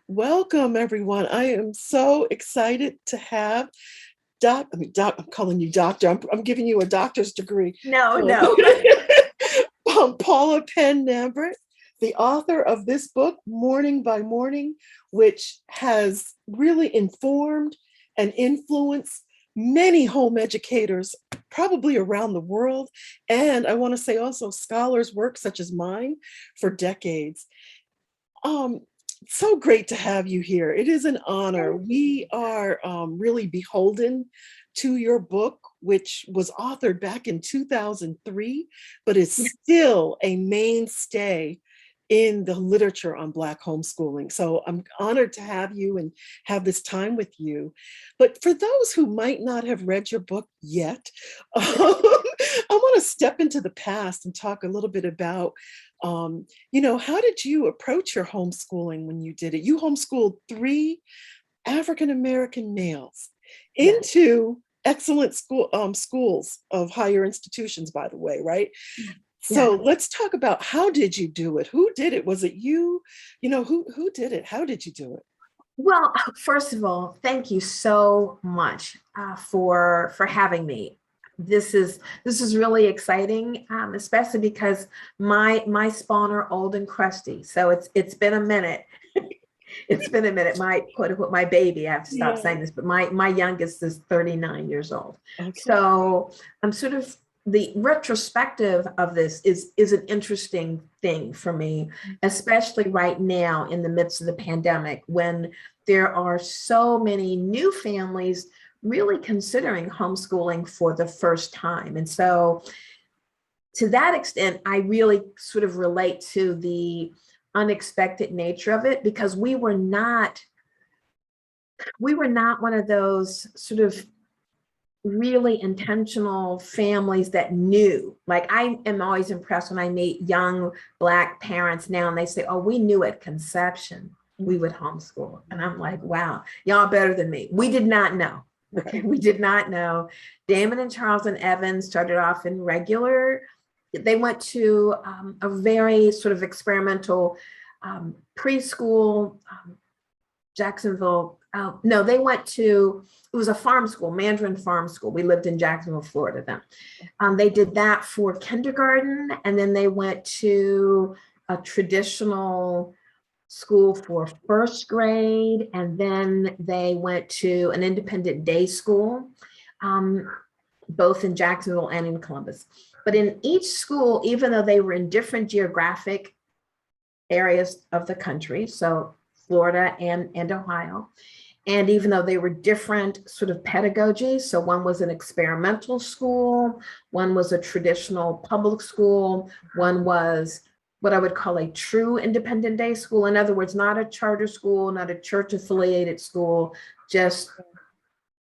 Welcome, everyone. I am so excited to have I'm calling you doctor. I'm giving you a doctor's degree. No, Um, no. Paula Penn-Nabrit, the author of this book, Morning by Morning, which has really informed and influenced many home educators, probably around the world. And I want to say also scholars' work, such as mine, for decades. Um, so great to have you here. It is an honor. We are really beholden to your book, which was authored back in 2003, but is still a mainstay in the literature on Black homeschooling. So I'm honored to have you and have this time with you. But for those who might not have read your book yet, I want to step into the past and talk a little bit about how did you approach your homeschooling when you did it? You homeschooled three African American males Yeah. into excellent schools of higher institutions, by the way, right? Yeah. So let's talk about, how did you do it? Who did it? Was it you? Who did it? How did you do it? Well, first of all, thank you so much for having me. This is really exciting, especially because my spawn are old and crusty. So it's been a minute. It's been a minute. My quote unquote my baby. I have to stop Yeah. saying this, but my youngest is 39 years old. Okay. So I'm sort of the retrospective of this is an interesting thing for me, especially right now in the midst of the pandemic, when there are so many new families really considering homeschooling for the first time. And so to that extent, I really sort of relate to the unexpected nature of it, because we were not one of those sort of really intentional families that knew. Like, I am always impressed when I meet young Black parents now and they say, oh, we knew at conception we would homeschool. And I'm like, wow, y'all better than me. We did not know. Okay, we did not know. Damon and Charles and Evan started off in regular. They went to a very sort of experimental preschool, Jacksonville. No, they went to, it was a farm school, Mandarin Farm School. We lived in Jacksonville, Florida then. They did that for kindergarten, and then they went to a traditional school for first grade, and then they went to an independent day school, both in Jacksonville and in Columbus. But in each school, even though they were in different geographic areas of the country, so Florida and Ohio, and even though they were different sort of pedagogies, so one was an experimental school, one was a traditional public school, one was what I would call a true independent day school. In other words, not a charter school, not a church affiliated school, just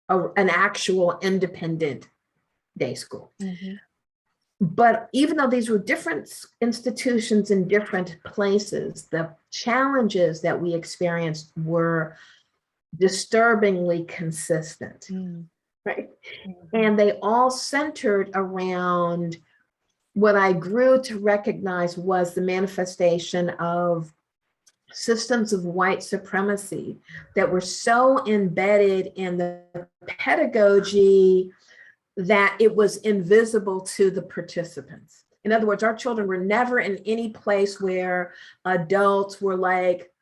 an actual independent day school. Mm-hmm. But even though these were different institutions in different places, the challenges that we experienced were disturbingly consistent, right? Mm-hmm. And they all centered around what I grew to recognize was the manifestation of systems of white supremacy that were so embedded in the pedagogy that it was invisible to the participants. In other words, our children were never in any place where adults were like,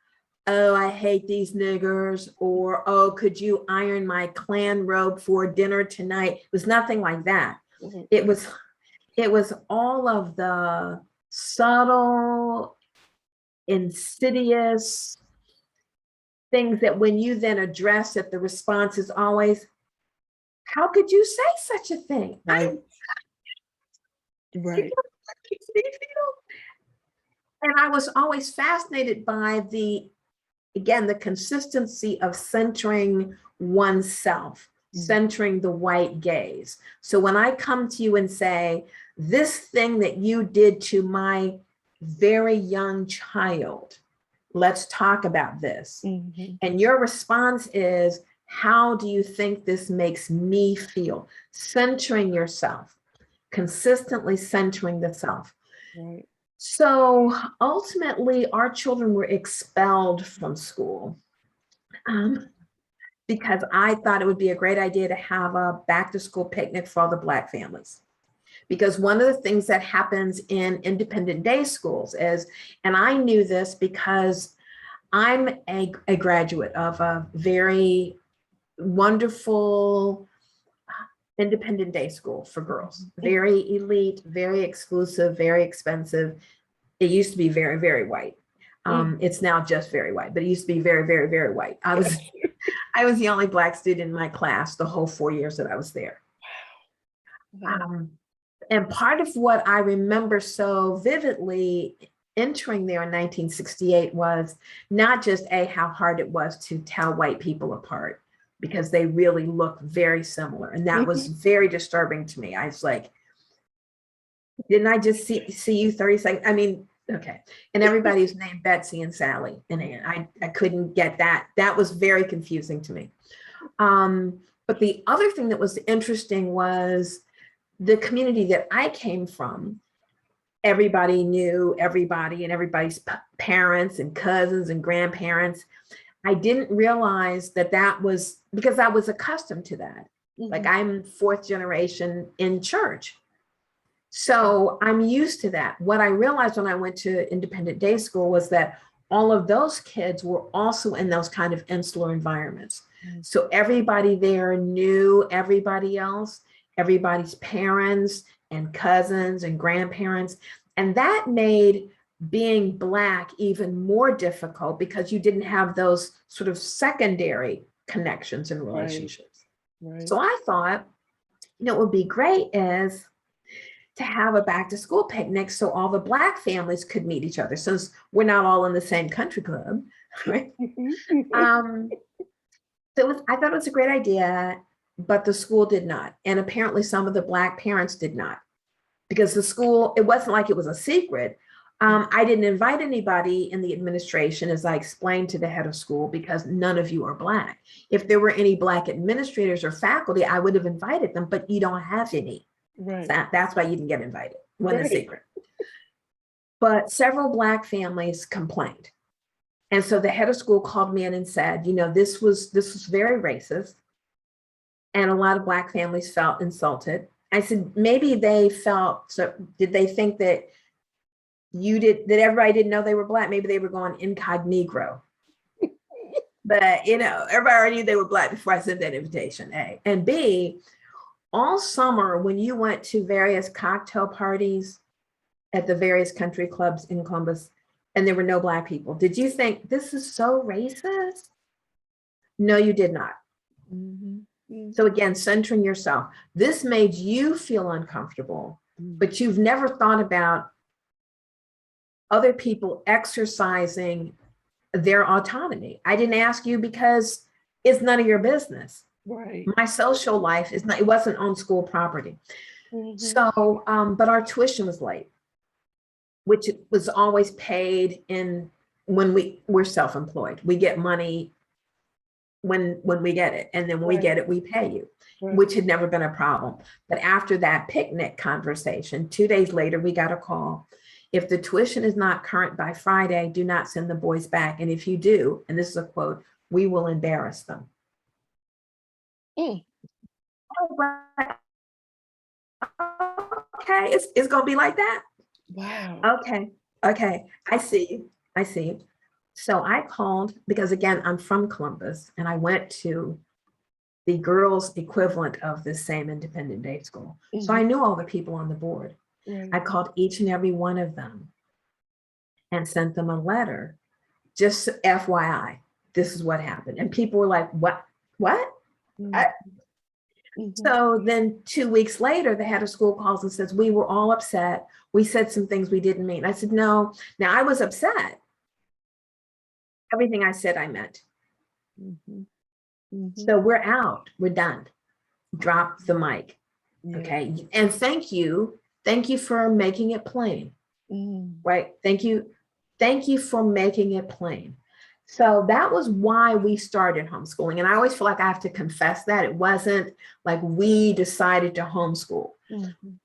oh, I hate these niggers, or, oh, could you iron my Klan robe for dinner tonight? It was nothing like that. Mm-hmm. It was all of the subtle, insidious things that when you then address it, the response is always, how could you say such a thing? Right. Right. And I was always fascinated by the consistency of centering oneself, centering the white gaze. So when I come to you and say, this thing that you did to my very young child, let's talk about this. Mm-hmm. And your response is, how do you think this makes me feel? Centering yourself, consistently centering the self. Right. So ultimately, our children were expelled from school. because I thought it would be a great idea to have a back to school picnic for all the Black families. Because one of the things that happens in independent day schools is, and I knew this because I'm a graduate of a very wonderful independent day school for girls, very elite, very exclusive, very expensive. It used to be very, very white. It's now just very white, but it used to be very, very, very white. I was the only Black student in my class the whole 4 years that I was there. And part of what I remember so vividly entering there in 1968 was not just how hard it was to tell white people apart, because they really look very similar. And that was very disturbing to me. I was like, didn't I just see you 30 seconds? I mean, okay. And everybody was named Betsy and Sally. And I couldn't get that. That was very confusing to me. But the other thing that was interesting was the community that I came from. Everybody knew everybody and everybody's parents and cousins and grandparents. I didn't realize that was because I was accustomed to that. Like, I'm fourth generation in church. So I'm used to that. What I realized when I went to independent day school was that all of those kids were also in those kind of insular environments. So everybody there knew everybody else, everybody's parents and cousins and grandparents. And that made being Black even more difficult because you didn't have those sort of secondary connections and relationships. Right. So I thought, what would be great is to have a back to school picnic so all the Black families could meet each other, since we're not all in the same country club, right? So I thought it was a great idea, but the school did not. And apparently some of the Black parents did not, because the school, it wasn't like it was a secret. I didn't invite anybody in the administration, as I explained to the head of school, because none of you are Black. If there were any Black administrators or faculty, I would have invited them, but you don't have any. Right. That's why you didn't get invited. It wasn't a secret. But several Black families complained. And so the head of school called me in and said, this was very racist. And a lot of Black families felt insulted. I said, maybe they felt, so did they think that that everybody didn't know they were Black? Maybe they were going incognito. But, everybody already knew they were Black before I sent that invitation, A. And B, all summer when you went to various cocktail parties at the various country clubs in Columbus, and there were no Black people, did you think this is so racist? No, you did not. So again, centering yourself. This made you feel uncomfortable, but you've never thought about other people exercising their autonomy. I didn't ask you because it's none of your business. Right. My social life it wasn't on school property. So, but our tuition was late, which was always paid when we're self-employed. We get money when we get it. And then when we get it, we pay you, which had never been a problem. But after that picnic conversation, 2 days later, we got a call. If the tuition is not current by Friday, do not send the boys back. And if you do, and this is a quote, we will embarrass them. Okay, it's going to be like that. Wow. Okay. I see you. So I called, because again, I'm from Columbus, and I went to the girls' equivalent of the same independent day school. So I knew all the people on the board. I called each and every one of them and sent them a letter, just FYI, this is what happened. And people were like, what? So then 2 weeks later, the head of school calls and says, we were all upset. We said some things we didn't mean. I said, no. Now I was upset. Everything I said, I meant. So we're out. We're done. Drop the mic. Okay. And thank you for making it plain. Right. Thank you for making it plain. So that was why we started homeschooling. And I always feel like I have to confess that it wasn't like we decided to homeschool.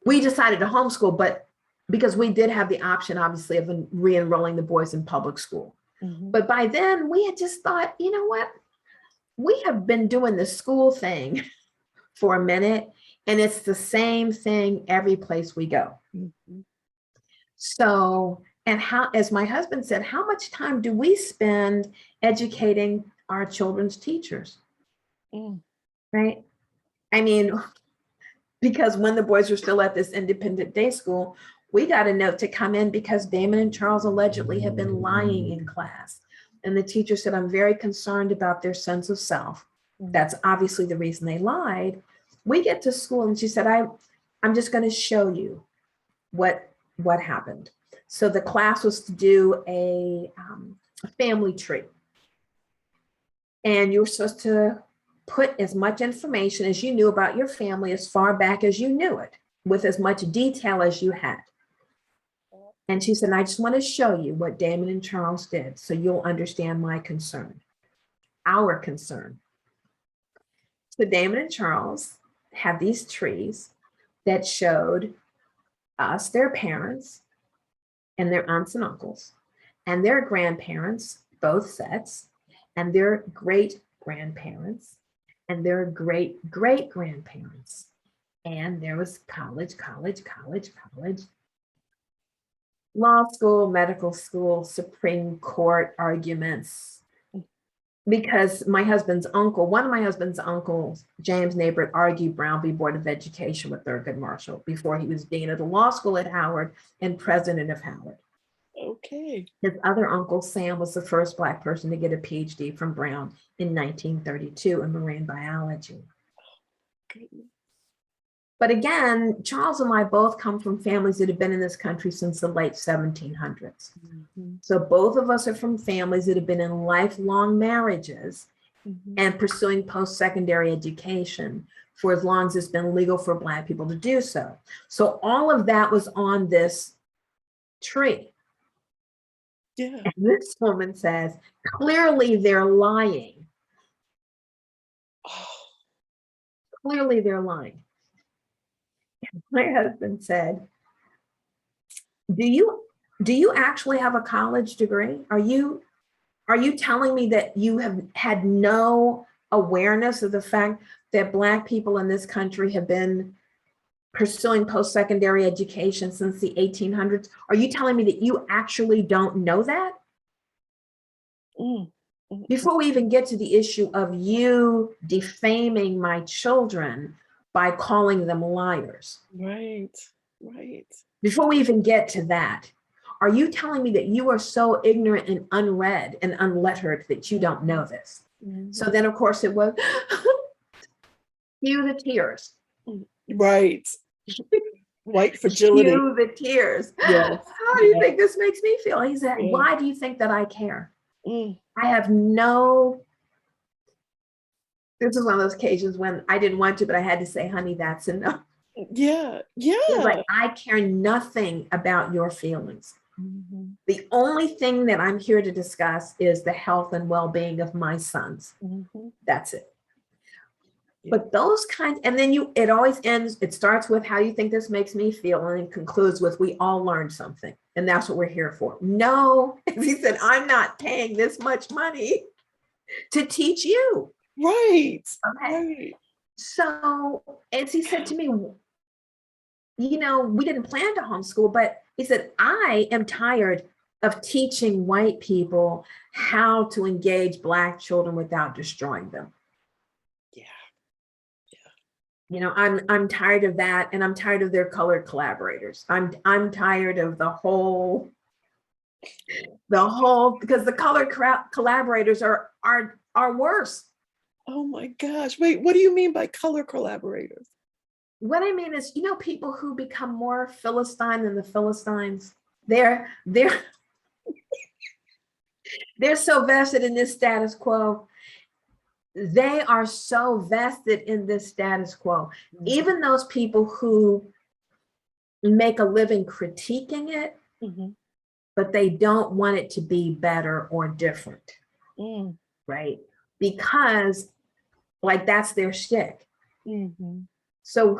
We decided to homeschool, but because we did have the option, obviously, of re-enrolling the boys in public school. But by then we had just thought, you know what? we have been doing the school thing for a minute, and it's the same thing every place we go. Mhm. So, and how, as my husband said, how much time do we spend educating our children's teachers? Mm. Right? I mean, because when the boys were still at this independent day school, we got a note to come in because Damon and Charles allegedly had been lying in class. And the teacher said, I'm very concerned about their sense of self. That's obviously the reason they lied. We get to school and she said, I'm just going to show you what happened. So the class was to do a family tree. And you were supposed to put as much information as you knew about your family as far back as you knew it, with as much detail as you had. And she said, I just want to show you what Damon and Charles did so you'll understand my concern, our concern. So Damon and Charles had these trees that showed us, their parents, and their aunts and uncles, and their grandparents, both sets, and their great grandparents, and their great great grandparents. And there was college, law school, medical school, Supreme Court arguments. Because my husband's uncle, one of my husband's uncles, James Nabrit, argued Brown v. Board of Education with Thurgood Marshall before he was dean of the law school at Howard and president of Howard. Okay. His other uncle, Sam, was the first Black person to get a PhD from Brown in 1932 in marine biology. Goodness. But again, Charles and I both come from families that have been in this country since the late 1700s. Mm-hmm. So both of us are from families that have been in lifelong marriages Mm-hmm. and pursuing post-secondary education for as long as it's been legal for Black people to do so. So all of that was on this tree. Yeah. And this woman says, clearly they're lying. Oh. Clearly they're lying. My husband said, do you actually have a college degree? Are you telling me that you have had no awareness of the fact that Black people in this country have been pursuing post-secondary education since the 1800s? Are you telling me that you actually don't know that? Before we even get to the issue of you defaming my children by calling them liars. Right. Right. Before we even get to that, are you telling me that you are so ignorant and unread and unlettered that you don't know this? Mm-hmm. So then, of course, it was cue the tears. Right. White fragility. Cue the tears. Yes. How do you think this makes me feel? He said, Yeah. why do you think that I care? Mm. I have no, this is one of those occasions when I didn't want to, but I had to say, honey, that's enough. Yeah. Yeah. It's like, I care nothing about your feelings. Mm-hmm. The only thing that I'm here to discuss is the health and well-being of my sons. Mm-hmm. That's it. Yeah. But those kinds, and then it always ends, it starts with how do you think this makes me feel? And it concludes with we all learned something. And that's what we're here for. No, as he said, I'm not paying this much money to teach you. Right. Okay. Right. So as he said to me, you know, we didn't plan to homeschool, but he said, I am tired of teaching white people how to engage Black children without destroying them. Yeah. You know, I'm tired of that, and I'm tired of their colored collaborators. I'm tired of the whole because the colored collaborators are worse. Oh my gosh. Wait, what do you mean by color collaborators? What I mean is, you know, people who become more Philistine than the Philistines. They're so vested in this status quo. They are so vested in this status quo. Mm-hmm. Even those people who make a living critiquing it, mm-hmm. but they don't want it to be better or different, right? Because like that's their shtick. Mm-hmm. So,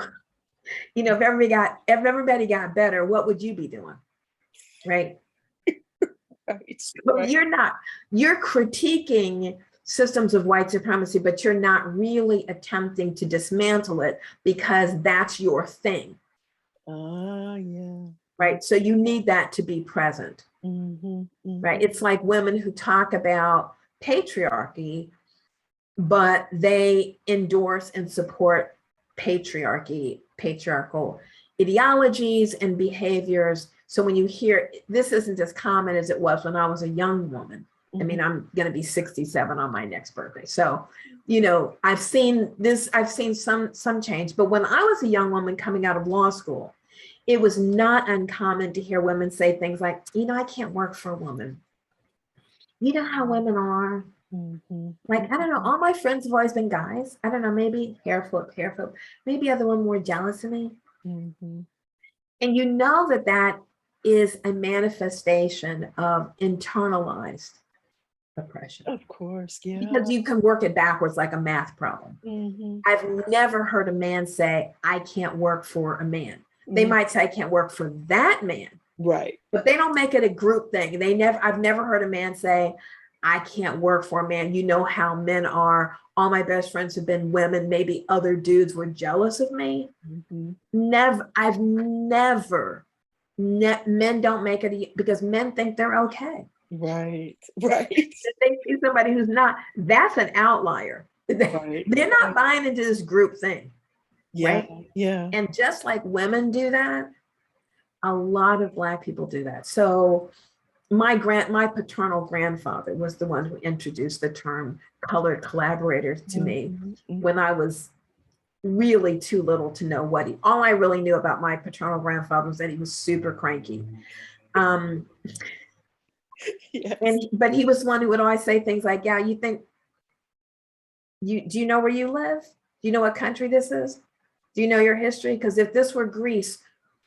you know, if everybody got better, what would you be doing, right? Right. So you're critiquing systems of white supremacy, but you're not really attempting to dismantle it because that's your thing. Yeah. Right. So you need that to be present. Right. It's like women who talk about patriarchy, but they endorse and support patriarchal ideologies and behaviors. So when you hear, this isn't as common as it was when I was a young woman. I mean, I'm going to be 67 on my next birthday. So, you know, I've seen some change, but when I was a young woman coming out of law school, it was not uncommon to hear women say things like, you know, I can't work for a woman. You know how women are. Like, I don't know, all my friends have always been guys. I don't know, maybe hair flip. Maybe other women were jealous of me. And you know that is a manifestation of internalized oppression. Of course, yeah. Because you can work it backwards like a math problem. I've never heard a man say, I can't work for a man. They might say, I can't work for that man. Right. But they don't make it a group thing. I've never heard a man say, I can't work for a man. You know how men are. All my best friends have been women. Maybe other dudes were jealous of me. Men don't make it because men think they're okay. Right. If they see somebody who's not, that's an outlier. Right. They're not buying into this group thing. Yeah. Right? Yeah. And just like women do that, a lot of Black people do that. So my paternal grandfather was the one who introduced the term colored collaborators to me when I was really too little to know all I really knew about my paternal grandfather was that he was super cranky. Yes. But he was the one who would always say things like, yeah, do you know where you live? Do you know what country this is? Do you know your history? Because if this were Greece,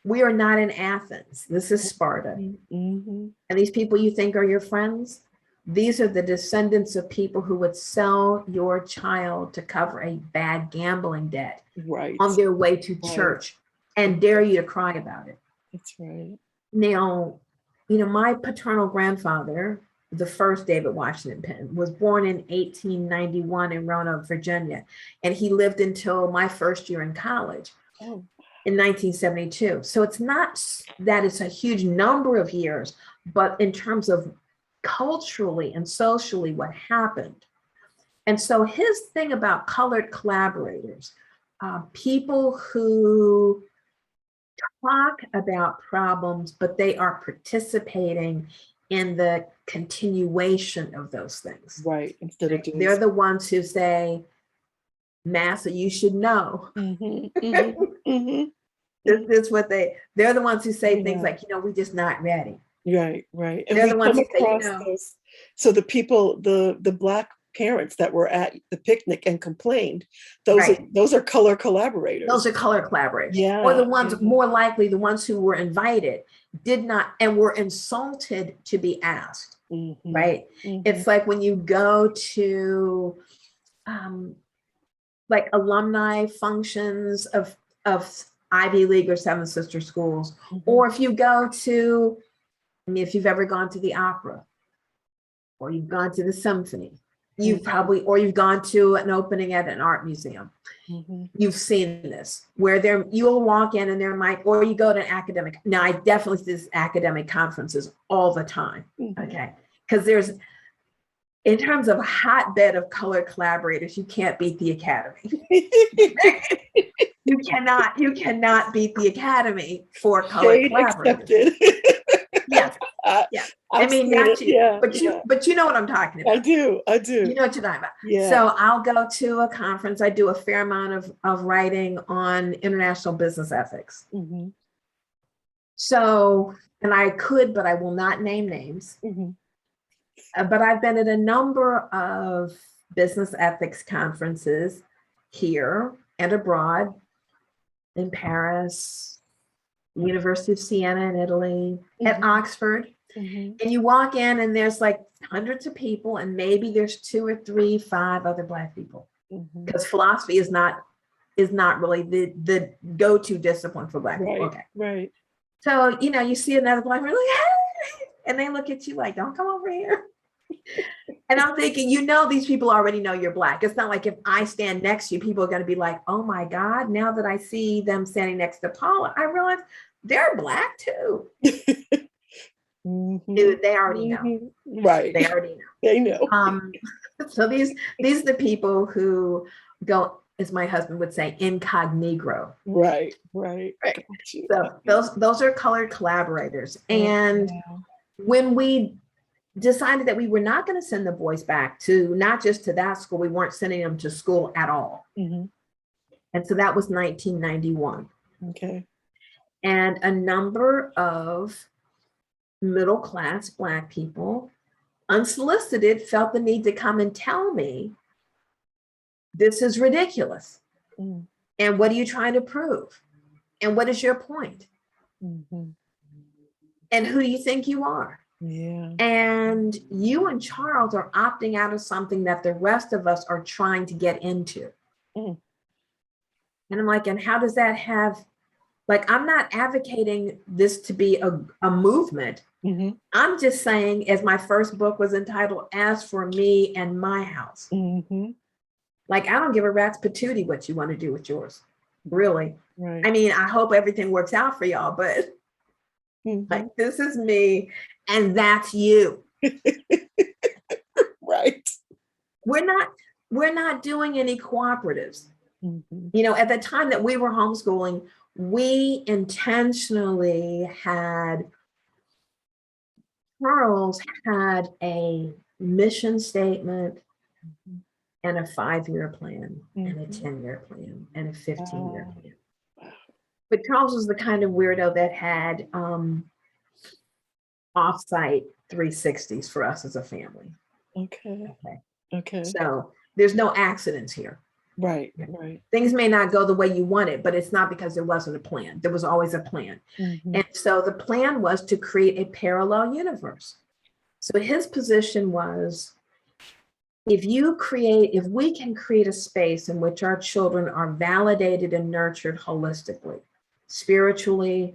we are not in Athens. This is Sparta. And these people you think are your friends, these are the descendants of people who would sell your child to cover a bad gambling debt on their way to church and dare you to cry about it. That's right. Now, you know, my paternal grandfather, the first David Washington Penn, was born in 1891 in Roanoke, Virginia. And he lived until my first year in college. In 1972. So it's not that it's a huge number of years, but in terms of culturally and socially what happened. And so his thing about colored collaborators, people who talk about problems, but they are participating in the continuation of those things. Right. Instead of they're the ones who say, Massa, you should know. This is what they're the ones who say things like, you know, we're just not ready. Right. And they're the ones who say, those. So the people, the Black parents that were at the picnic and complained, those are color collaborators. Those are color collaborators. Yeah. Or the ones, more likely the ones who were invited did not and were insulted to be asked. Right. It's like when you go to like alumni functions of Ivy League or Seven Sister schools, or if you go to, I mean, if you've ever gone to the opera, or you've gone to the symphony, you've gone to an opening at an art museum. You've seen this, where you'll walk in and there might, or you go to an academic. Now, I definitely see this academic conferences all the time. Okay, because there's, in terms of a hotbed of colored collaborators, you can't beat the Academy. You cannot beat the Academy for colored collaborators. Yes. I mean, not you, but you know what I'm talking about. I do. You know what you're talking about. Yeah. So I'll go to a conference. I do a fair amount of writing on international business ethics. So, and I could, but I will not name names. But I've been at a number of business ethics conferences here and abroad, in Paris, University of Siena in Italy, at Oxford. And you walk in and there's like hundreds of people and maybe there's 2 or 3, 5 other Black people. Because philosophy is not really the go-to discipline for Black people. Okay. Right. So, you know, you see another Black person like, hey, and they look at you like, don't come over here. And I'm thinking, these people already know you're Black. It's not like if I stand next to you, people are going to be like, oh my God, now that I see them standing next to Paula, I realize they're Black too. Dude, they already know. Right. They already know. They know. So these are the people who go, as my husband would say, incognito. Right. So those are colored collaborators. And when we decided that we were not going to send the boys back to, not just to that school, we weren't sending them to school at all. And so that was 1991. Okay. And a number of middle-class Black people, unsolicited, felt the need to come and tell me, this is ridiculous. And what are you trying to prove? And what is your point? And who do you think you are? Yeah. And you and Charles are opting out of something that the rest of us are trying to get into. And I'm like, and how does that have, like, I'm not advocating this to be a movement. I'm just saying, as my first book was entitled, As for Me and My House. Like, I don't give a rat's patootie what you want to do with yours. Really. Right. I mean, I hope everything works out for y'all, but like, this is me and that's you. Right. We're not doing any cooperatives. At the time that we were homeschooling, we intentionally Charles had a mission statement and a 5-year plan and a 10-year plan and a 15-year plan. But Charles was the kind of weirdo that had offsite 360s for us as a family. Okay. So there's no accidents here. Right. Things may not go the way you want it, but it's not because there wasn't a plan. There was always a plan. And so the plan was to create a parallel universe. So his position was, if we can create a space in which our children are validated and nurtured holistically, spiritually,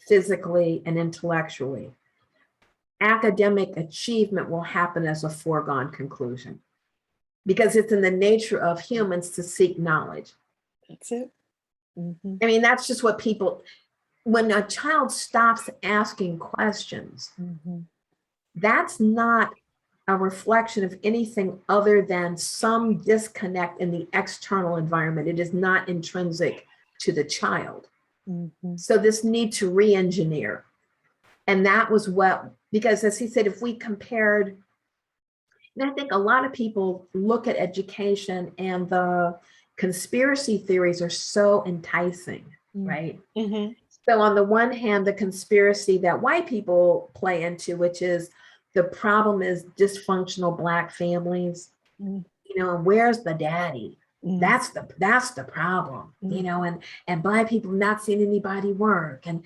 physically, and intellectually, academic achievement will happen as a foregone conclusion, because it's in the nature of humans to seek knowledge. That's it. I mean, that's just what people, when a child stops asking questions, that's not a reflection of anything other than some disconnect in the external environment. It is not intrinsic to the child. So this need to re-engineer. And that was because as he said, if we compared, and I think a lot of people look at education and the conspiracy theories are so enticing, right? So on the one hand, the conspiracy that white people play into, which is the problem is dysfunctional Black families, and where's the daddy? That's the problem, and Black people not seeing anybody work and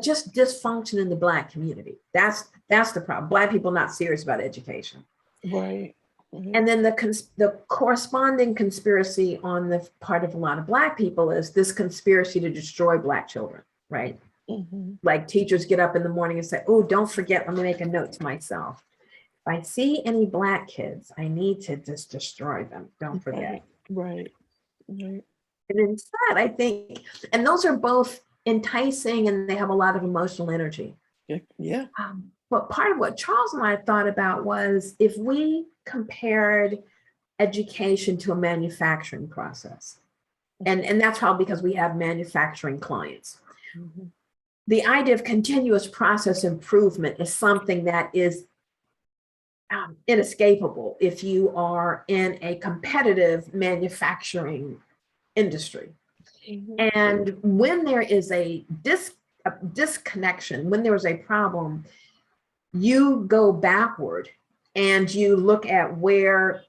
just dysfunction in the Black community. That's the problem. Black people not serious about education. Right. And then the corresponding conspiracy on the part of a lot of Black people is this conspiracy to destroy Black children, right? Like teachers get up in the morning and say, oh, don't forget, let me make a note to myself. If I see any Black kids, I need to just destroy them. Don't forget. Right. And instead, I think, and those are both enticing and they have a lot of emotional energy. Yeah. But part of what Charles and I thought about was if we compared education to a manufacturing process, and that's probably because we have manufacturing clients. The idea of continuous process improvement is something that is inescapable if you are in a competitive manufacturing industry. And when there is a disconnection, when there is a problem, you go backward and you look at where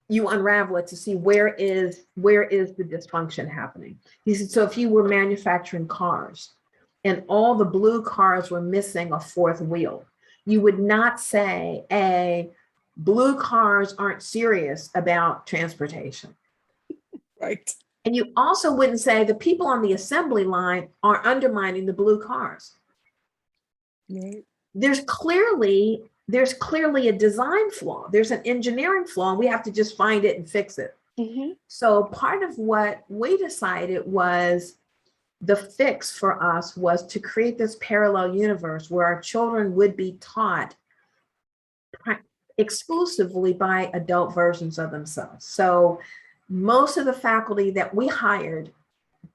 you unravel it to see where is the dysfunction happening. He said, so if you were manufacturing cars and all the blue cars were missing a fourth wheel, you would not say, blue cars aren't serious about transportation. Right. And you also wouldn't say the people on the assembly line are undermining the blue cars. Right. There's clearly there's clearly a design flaw. There's an engineering flaw, and we have to just find it and fix it. Mm-hmm. So part of what we decided was the fix for us was to create this parallel universe where our children would be taught exclusively by adult versions of themselves. So most of the faculty that we hired,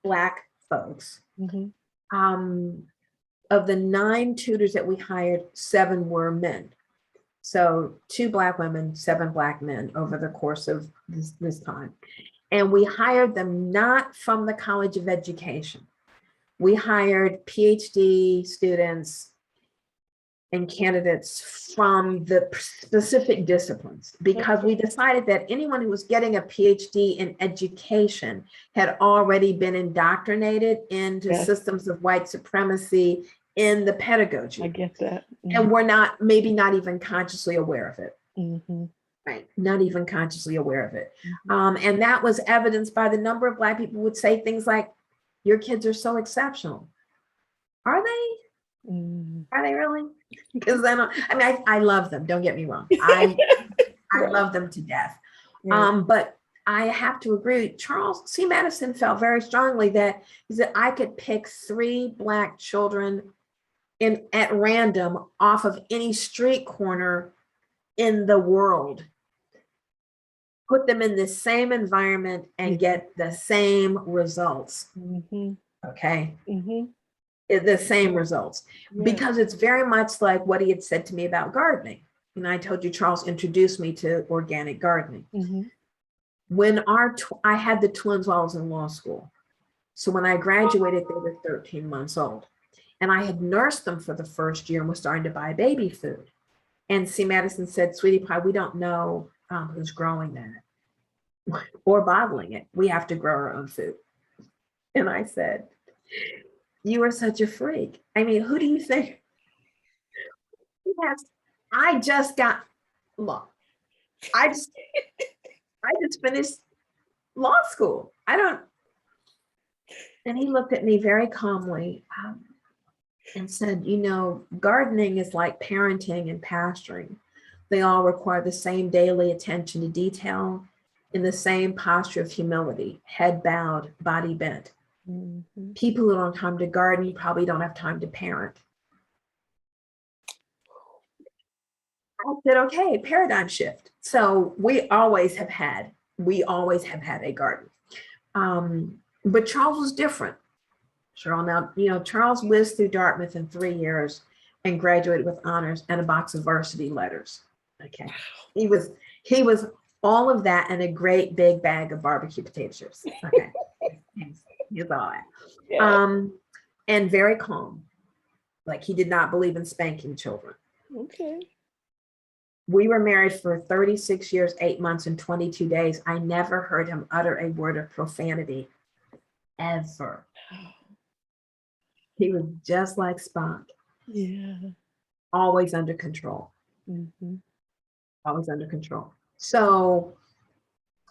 Black folks, Mm-hmm. Of the 9 tutors that we hired, 7 were men. So 2 Black women, 7 Black men over the course of this time. And we hired them not from the College of Education. We hired PhD students and candidates from the specific disciplines, because we decided that anyone who was getting a PhD in education had already been indoctrinated into systems of white supremacy in the pedagogy. I get that. Mm-hmm. And we're maybe not even consciously aware of it. Mm-hmm. Right, not even consciously aware of it. Mm-hmm. And that was evidenced by the number of Black people would say things like, your kids are so exceptional. Are they? Mm-hmm. Are they really? Because I love them. Don't get me wrong. I love them to death. Right. But I have to agree. Charles C. Madison felt very strongly that he said I could pick 3 Black children at random off of any street corner in the world, put them in the same environment, and get the same results. Mm-hmm. Okay. Mm-hmm. The same results, because it's very much like what he had said to me about gardening. And I told you, Charles introduced me to organic gardening. Mm-hmm. When I had the twins while I was in law school. So when I graduated, they were 13 months old. And I had nursed them for the first year and was starting to buy baby food. And C. Madison said, sweetie pie, we don't know who's growing that or bottling it. We have to grow our own food. And I said, you are such a freak. I mean, who do you think? Yes, I just got law. I just finished law school. And he looked at me very calmly and said, gardening is like parenting and pastoring. They all require the same daily attention to detail in the same posture of humility, head bowed, body bent. Mm-hmm. People who don't have time to garden probably don't have time to parent. I said, okay, paradigm shift. So we always have had a garden. But Charles was different. Cheryl, now, Charles whizzed through Dartmouth in 3 years and graduated with honors and a box of varsity letters. Okay. He was all of that and a great big bag of barbecue potato chips. Okay. He's all that. Yeah. And very calm. Like he did not believe in spanking children. Okay. We were married for 36 years, 8 months, and 22 days. I never heard him utter a word of profanity, ever. He was just like Spock. Yeah. Always under control. Mm-hmm. Always under control. So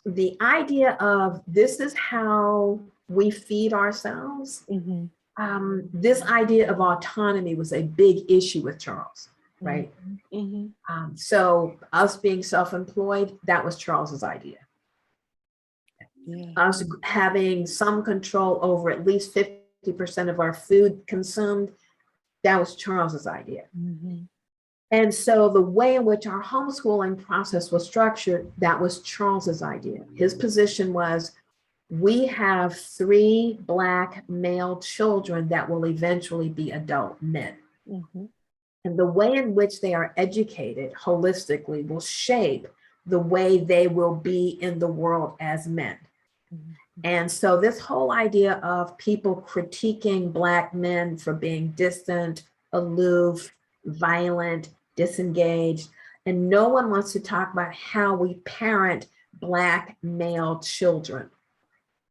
the idea of this is how we feed ourselves. Mm-hmm. This idea of autonomy was a big issue with Charles, right? Mm-hmm. So us being self-employed, that was Charles's idea. Yeah. Us having some control over at least 50% of our food consumed, that was Charles's idea. Mm-hmm. And so the way in which our homeschooling process was structured, that was Charles's idea. His position was, we have 3 Black male children that will eventually be adult men. Mm-hmm. And the way in which they are educated holistically will shape the way they will be in the world as men. Mm-hmm. And so this whole idea of people critiquing Black men for being distant, aloof, violent, disengaged, and no one wants to talk about how we parent Black male children.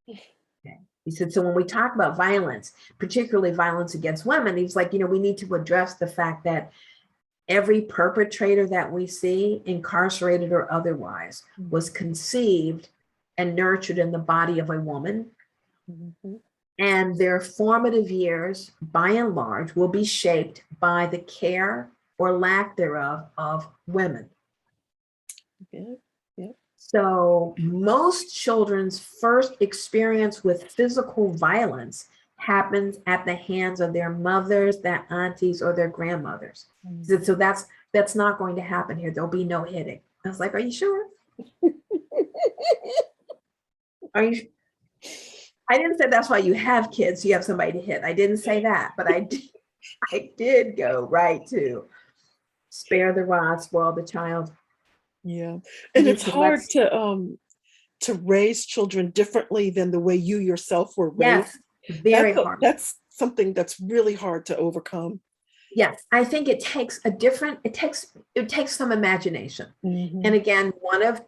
Okay. He said, so when we talk about violence, particularly violence against women, he's like, we need to address the fact that every perpetrator that we see, incarcerated or otherwise, was conceived and nurtured in the body of a woman. Mm-hmm. And their formative years, by and large, will be shaped by the care or lack thereof of women. Yeah. Yeah. So most children's first experience with physical violence happens at the hands of their mothers, their aunties, or their grandmothers. So that's not going to happen here. There'll be no hitting. I was like, are you sure? Are you? I didn't say that's why you have kids, so you have somebody to hit. I didn't say that, but I did go right to spare the rod, spoil the child. Yeah. And it's hard to raise children differently than the way you yourself were raised. Yes, very hard. That's something that's really hard to overcome. Yes, I think it takes some imagination. Mm-hmm. And again, one of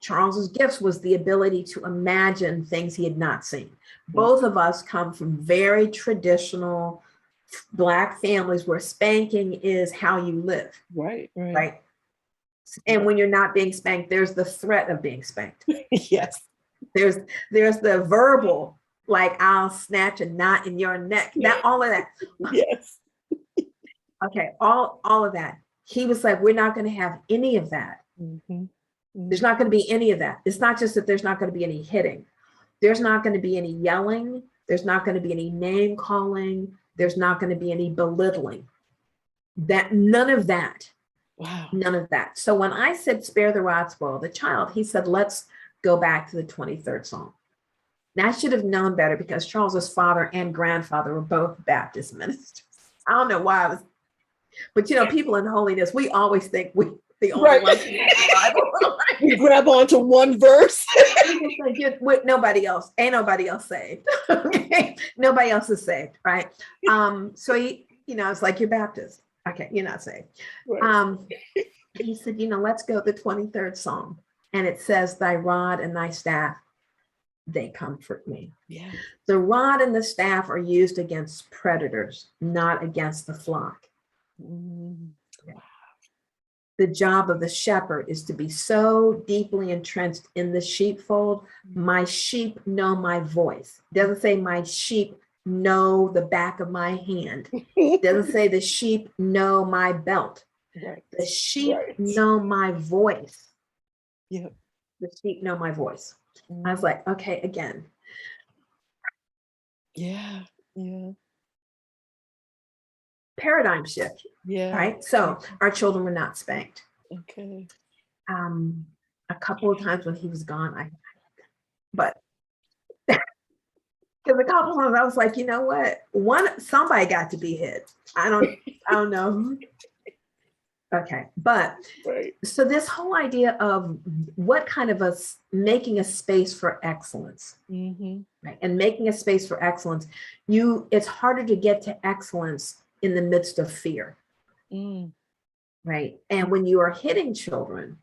Charles's gifts was the ability to imagine things he had not seen. Both of us come from very traditional Black families where spanking is how you live. Right. And when you're not being spanked, there's the threat of being spanked. Yes. There's the verbal, like I'll snatch a knot in your neck. All of that. Yes. Okay, all of that. He was like, we're not going to have any of that. Mm-hmm. Mm-hmm. There's not going to be any of that. It's not just that there's not going to be any hitting. There's not going to be any yelling. There's not going to be any name calling. There's not going to be any belittling. None of that. Wow. None of that. So when I said spare the rod, spoil the child, he said, let's go back to the 23rd Psalm. Now I should have known better because Charles's father and grandfather were both Baptist ministers. I don't know why I was, but people in holiness, we always think we the only ones who have the Bible. You grab onto one verse. Nobody else, ain't nobody else saved. Okay, nobody else is saved, right? So it's like you're Baptist. Okay, you're not saved. Right. He said, let's go to the 23rd Psalm, and it says, "Thy rod and thy staff, they comfort me." Yeah. The rod and the staff are used against predators, not against the flock. Mm. The job of the shepherd is to be so deeply entrenched in the sheepfold. My sheep know my voice. It doesn't say my sheep know the back of my hand. It doesn't say the sheep know my belt. Right. The sheep know my voice. Yep. The sheep know my voice. I was like, okay, again. Yeah. Paradigm shift. Yeah. Right. So our children were not spanked. Okay. A couple of times when he was gone, but because a couple of times I was like, you know what? Somebody got to be hit. I don't know. Okay. But so this whole idea of what kind of making a space for excellence, right? And making a space for excellence, it's harder to get to excellence in the midst of fear. Right. And when you are hitting children,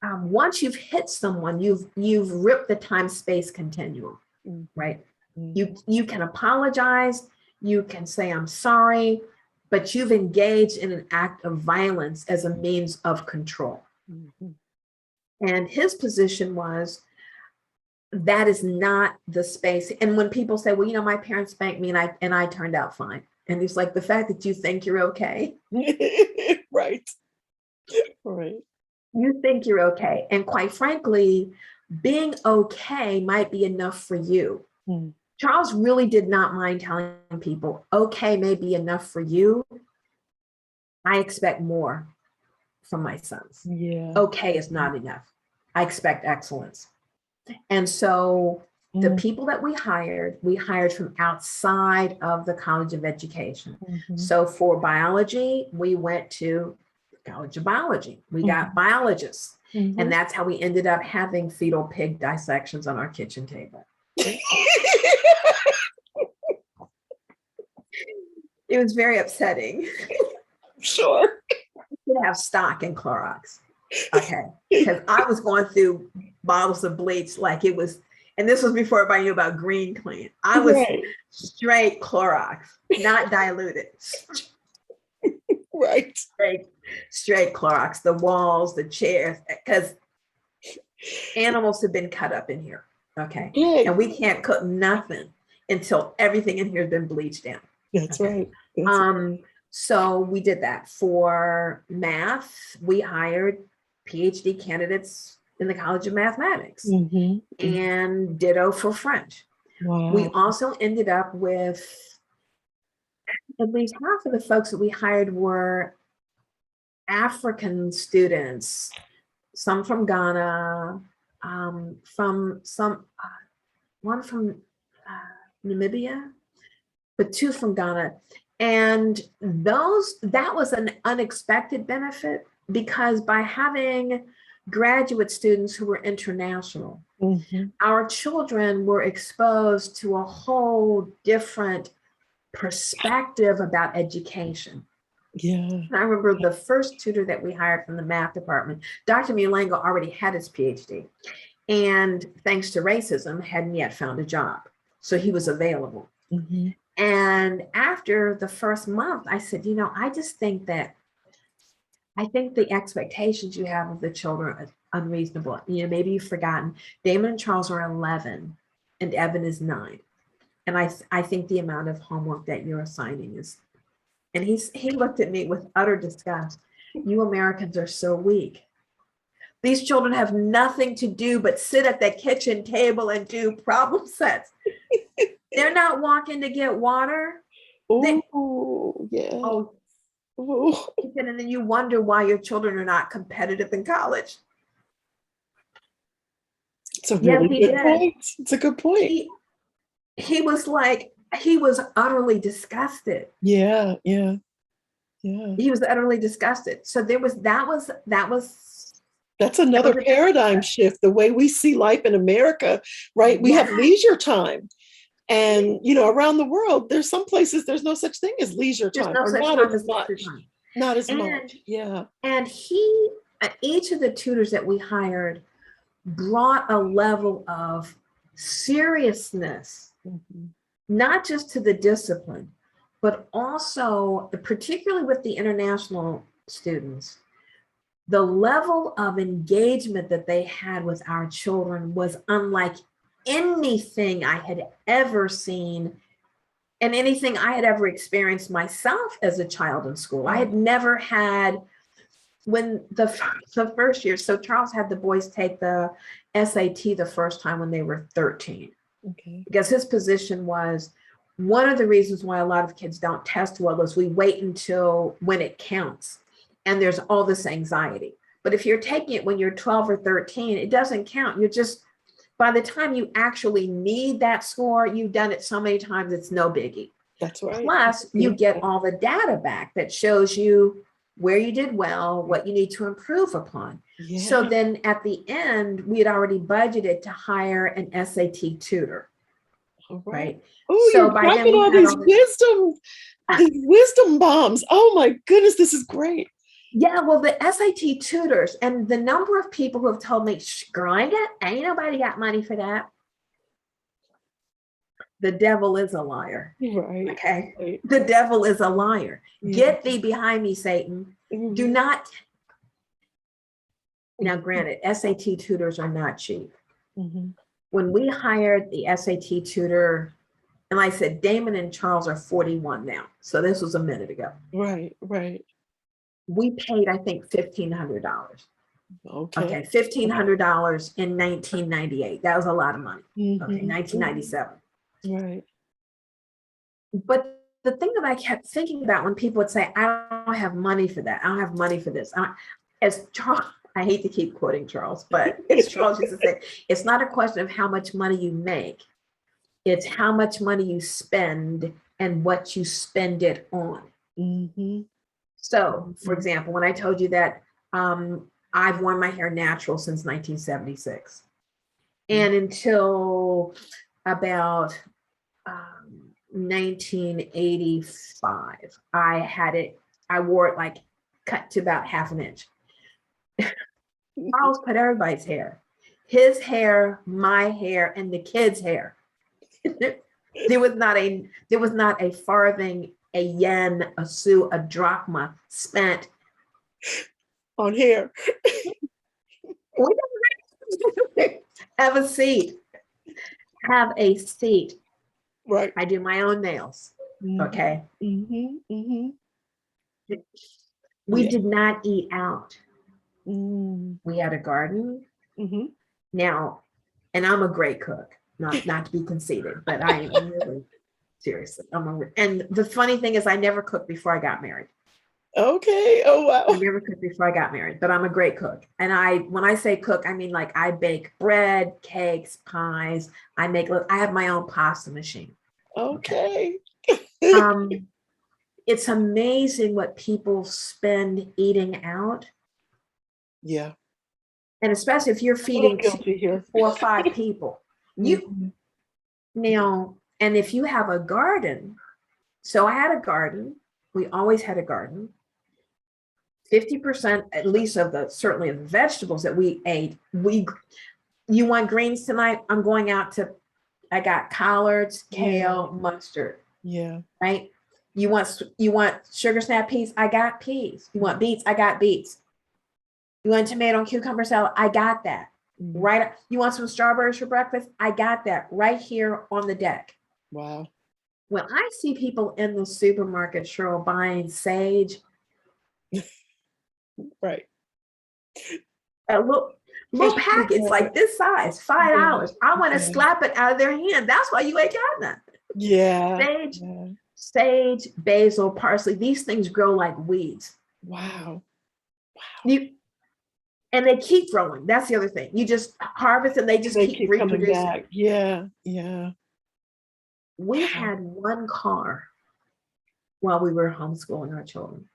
once you've hit someone, you've ripped the time-space continuum, right? You can apologize, you can say I'm sorry, but you've engaged in an act of violence as a means of control. And his position was that is not the space. And when people say, well, my parents spanked me and I turned out fine. And he's like, the fact that you think you're okay. Right. You think you're okay. And quite frankly, being okay might be enough for you. Charles really did not mind telling people, okay may be enough for you. I expect more from my sons. Yeah. Okay is not enough. I expect excellence. And so the people that we hired from outside of the College of Education. So for biology, we went to the College of Biology. We got biologists. And that's how we ended up having fetal pig dissections on our kitchen table. It was very upsetting. Sure. You have stock in Clorox. Okay. Because I was going through bottles of bleach like it was. And this was before everybody knew about Green Clean. I was straight Clorox, not diluted. Right. Straight Clorox, the walls, the chairs, because animals have been cut up in here. Okay. And we can't cook nothing until everything in here has been bleached down. That's right. So we did that. For math, we hired PhD candidates in the College of Mathematics, and ditto for French. Wow. We also ended up with at least half of the folks that we hired were African students, some from Ghana, from some, one from Namibia, but two from Ghana. And that was an unexpected benefit, because by having graduate students who were international, our children were exposed to a whole different perspective about education. Yeah. I remember the first tutor that we hired from the math department, Dr. Mulango already had his PhD, and thanks to racism, hadn't yet found a job. So he was available. And after the first month, I said, I just think that, I think the expectations you have of the children are unreasonable. Maybe you've forgotten, Damon and Charles are 11 and Evan is 9. And I think the amount of homework that you're assigning is, and he looked at me with utter disgust. You Americans are so weak. These children have nothing to do but sit at the kitchen table and do problem sets. They're not walking to get water. Oh, yeah. Oh, Oh. and then you wonder why your children are not competitive in college. It's a really good point. It's a good point. He was like, he was utterly disgusted. Yeah. He was utterly disgusted. So that's another paradigm shift, the way we see life in America, right? We have leisure time. And, around the world, there's some places there's no such thing as leisure time. There's no such time as leisure time. Not as much. Yeah. And each of the tutors that we hired brought a level of seriousness, not just to the discipline, but also, particularly with the international students, the level of engagement that they had with our children was unlike anything I had ever seen and anything I had ever experienced myself as a child in school. I had never had, when the first year, so Charles had the boys take the SAT the first time when they were 13. Because his position was, one of the reasons why a lot of kids don't test well is we wait until when it counts and there's all this anxiety. But if you're taking it when you're 12 or 13, it doesn't count. You're just, by the time you actually need that score, you've done it so many times, it's no biggie. That's right. Plus, you get all the data back that shows you where you did well, what you need to improve upon. Yeah. So then at the end, we had already budgeted to hire an SAT tutor. Right. Oh, so you're dropping all these wisdom bombs. Oh my goodness, this is great. Yeah, well, the SAT tutors and the number of people who have told me, girl, ain't nobody got money for that. The devil is a liar. Right. Okay. Right. The devil is a liar. Yeah. Get thee behind me, Satan. Do not. Now, granted, SAT tutors are not cheap. When we hired the SAT tutor, and like I said, Damon and Charles are 41 now. So this was a minute ago. Right. We paid, I think, $1,500. Okay, $1,500 in 1998. That was a lot of money. Okay, 1997. Right. But the thing that I kept thinking about when people would say, I don't have money for that. I don't have money for this. As Charles, I hate to keep quoting Charles, but as Charles used to say, it's not a question of how much money you make. It's how much money you spend and what you spend it on. So, for example, when I told you that I've worn my hair natural since 1976, and until about 1985, I wore it like cut to about half an inch. Charles put everybody's hair, his hair, my hair, and the kids' hair. There was not a farthing, a yen, a sou, a drachma spent on hair. Have a seat. Have a seat. Right. I do my own nails. Okay. We Yeah. did not eat out. Mm. We had a garden. Mhm. Now, and I'm a great cook, not to be conceited, but I am really, seriously. And the funny thing is I never cooked before I got married. Okay. Oh, I wow. never cooked before I got married, but I'm a great cook. And when I say cook, I mean like I bake bread, cakes, pies. I have my own pasta machine. Okay. It's amazing what people spend eating out. Yeah. And especially if you're A little feeding guilty here. 4 or 5 people. Mhm. Now, and if you have a garden, so I had a garden, we always had a garden. 50% at least certainly of the vegetables that we ate, you want greens tonight? I'm going out I got collards, kale, mustard. Yeah. Right? You want sugar snap peas? I got peas. You want beets? I got beets. You want tomato and cucumber salad? I got that. Mhm. Right? You want some strawberries for breakfast? I got that right here on the deck. Wow. When I see people in the supermarket, Cheryl, buying sage, Right. a little pack, it's like this size, $5. I want to slap it out of their hand. That's why you ain't got none. Yeah. Sage, basil, parsley, these things grow like weeds. Wow. And they keep growing. That's the other thing. You just harvest and they just keep coming reproducing. back. Yeah. Yeah. We had one car while we were homeschooling our children.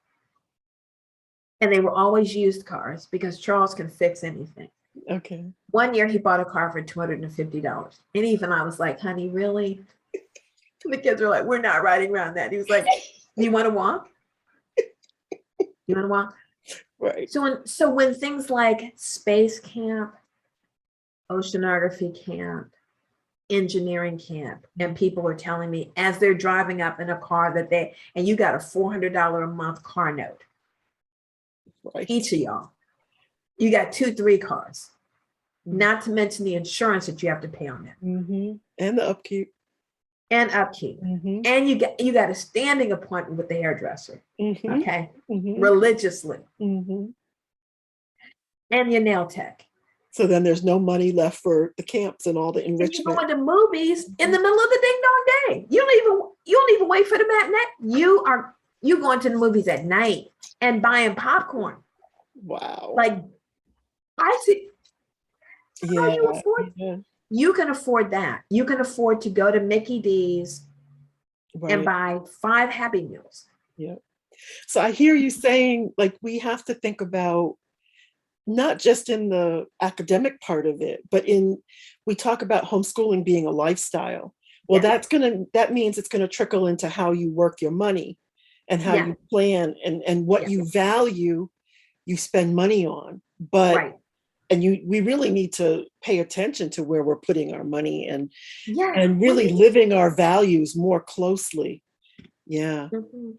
And they were always used cars because Charles can fix anything. Okay. One year he bought a car for $250. And even I was like, honey, really? The kids were like, we're not riding around that. He was like, you want to walk? You want to walk? Right. So when things like space camp, oceanography camp, engineering camp, and people are telling me as they're driving up in a car and you got a $400 a month car note. Right. Each of y'all, you got 2-3 cars, not to mention the insurance that you have to pay on that. Mm-hmm. And the upkeep. Mm-hmm. And you got a standing appointment with the hairdresser. Mm-hmm. Okay. Mm-hmm. Religiously. Mm-hmm. And your nail tech. So then there's no money left for the camps and all the enrichment. And you go into movies in the middle of the ding dong day. You don't even wait for the matinee. You going to the movies at night and buying popcorn. Wow. Like I see. How do you afford? Yeah. You can afford that. You can afford to go to Mickey D's and buy 5 Happy Meals. Yeah. So I hear you saying like we have to think about not just in the academic part of it, but we talk about homeschooling being a lifestyle. Well, that means it's going to trickle into how you work your money and how you plan and what you value, you spend money on. But we really need to pay attention to where we're putting our money and really living our values more closely. Yeah. Mm-hmm.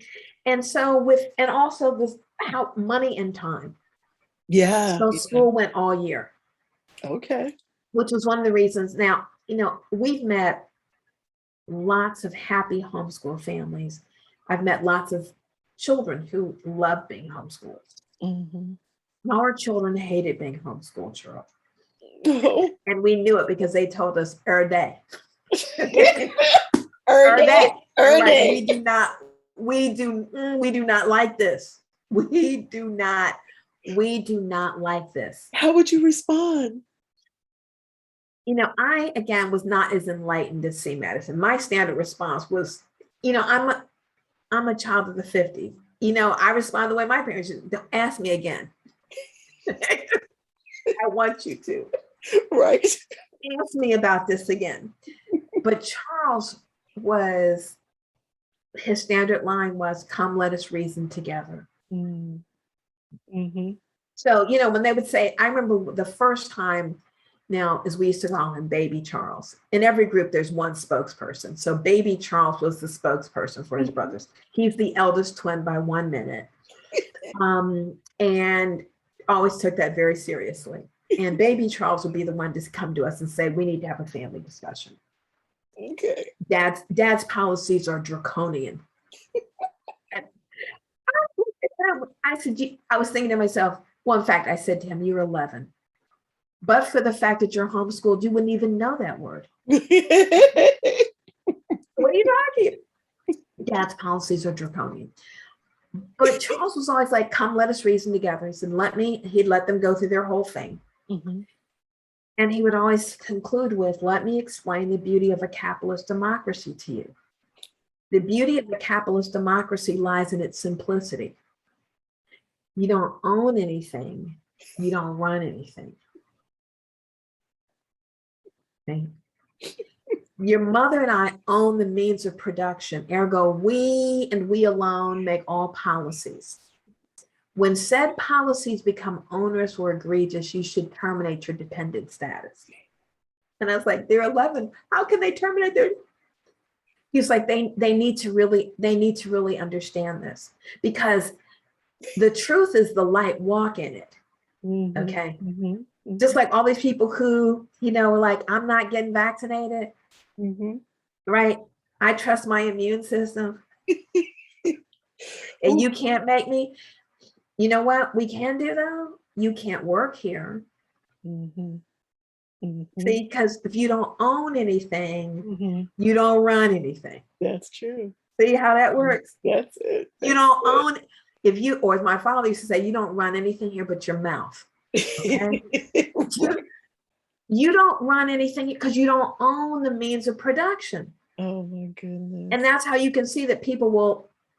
And so also with how money and time. Yeah. So school went all year. Okay. Which was one of the reasons. Now, we've met lots of happy homeschool families. I've met lots of children who love being homeschooled. Mm-hmm. Our children hated being homeschooled, Cheryl. Oh. And we knew it because they told us every day. Every day. We do not like this. We do not like this. How would you respond? I again was not as enlightened as C. Madison. My standard response was, I'm a child of the 50s. I respond the way my parents did. Don't ask me again. I want you to. Right. Ask me about this again. But Charles his standard line was, come, let us reason together. Mm-hmm. So, when they would say, I remember the first time now, as we used to call him Baby Charles. In every group, there's one spokesperson. So Baby Charles was the spokesperson for his brothers. He's the eldest twin by 1 minute. And always took that very seriously. And Baby Charles would be the one to come to us and say, we need to have a family discussion. Okay. Dad's policies are draconian. And I looked at I said, I was thinking to myself, well, in fact, I said to him, you're 11. But for the fact that you're homeschooled, you wouldn't even know that word. What are you talking? Dad's policies are draconian. But Charles was always like, come, let us reason together. He said, he'd let them go through their whole thing. Mm-hmm. And he would always conclude with, let me explain the beauty of a capitalist democracy to you. The beauty of a capitalist democracy lies in its simplicity. You don't own anything. You don't run anything. Okay. Your mother and I own the means of production. Ergo, we and we alone make all policies. When said policies become onerous or egregious, you should terminate your dependent status. And I was like, they're 11. How can they terminate their? He's like, they need to really understand this, because the truth is the light, walk in it. Mm-hmm. Okay. Mm-hmm. Mm-hmm. Just like all these people who, were like, I'm not getting vaccinated. Mm-hmm. Right. I trust my immune system. And you can't make me. You know what we can do though? You can't work here. Mm-hmm. Mm-hmm. See, because if you don't own anything, mm-hmm. you don't run anything. That's true. See how that works? That's it. You don't own, or as my father used to say, you don't run anything here but your mouth. Okay? You don't run anything because you don't own the means of production. Oh my goodness. And that's how you can see that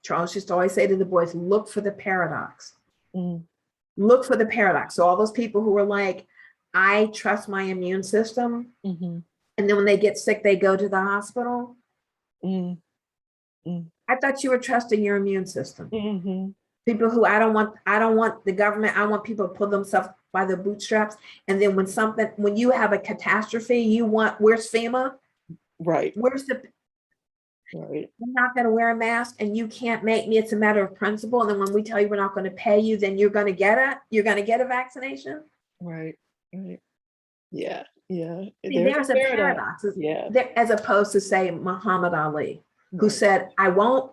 Charles used to always say to the boys, look for the paradox. Mm. Look for the paradox. So all those people who were like, I trust my immune system. Mm-hmm. And then when they get sick, they go to the hospital. Mm. Mm. I thought you were trusting your immune system. Mm-hmm. People who I don't want the government. I want people to pull themselves by the bootstraps. And then when you have a catastrophe, where's FEMA? Right. Where's the, right. You're not going to wear a mask and you can't make me, it's a matter of principle. And then when we tell you we're not going to pay you, then you're going to get a vaccination. Right. Right. Yeah. Yeah. There's a paradox. Yeah. As opposed to say Muhammad Ali, who said, I won't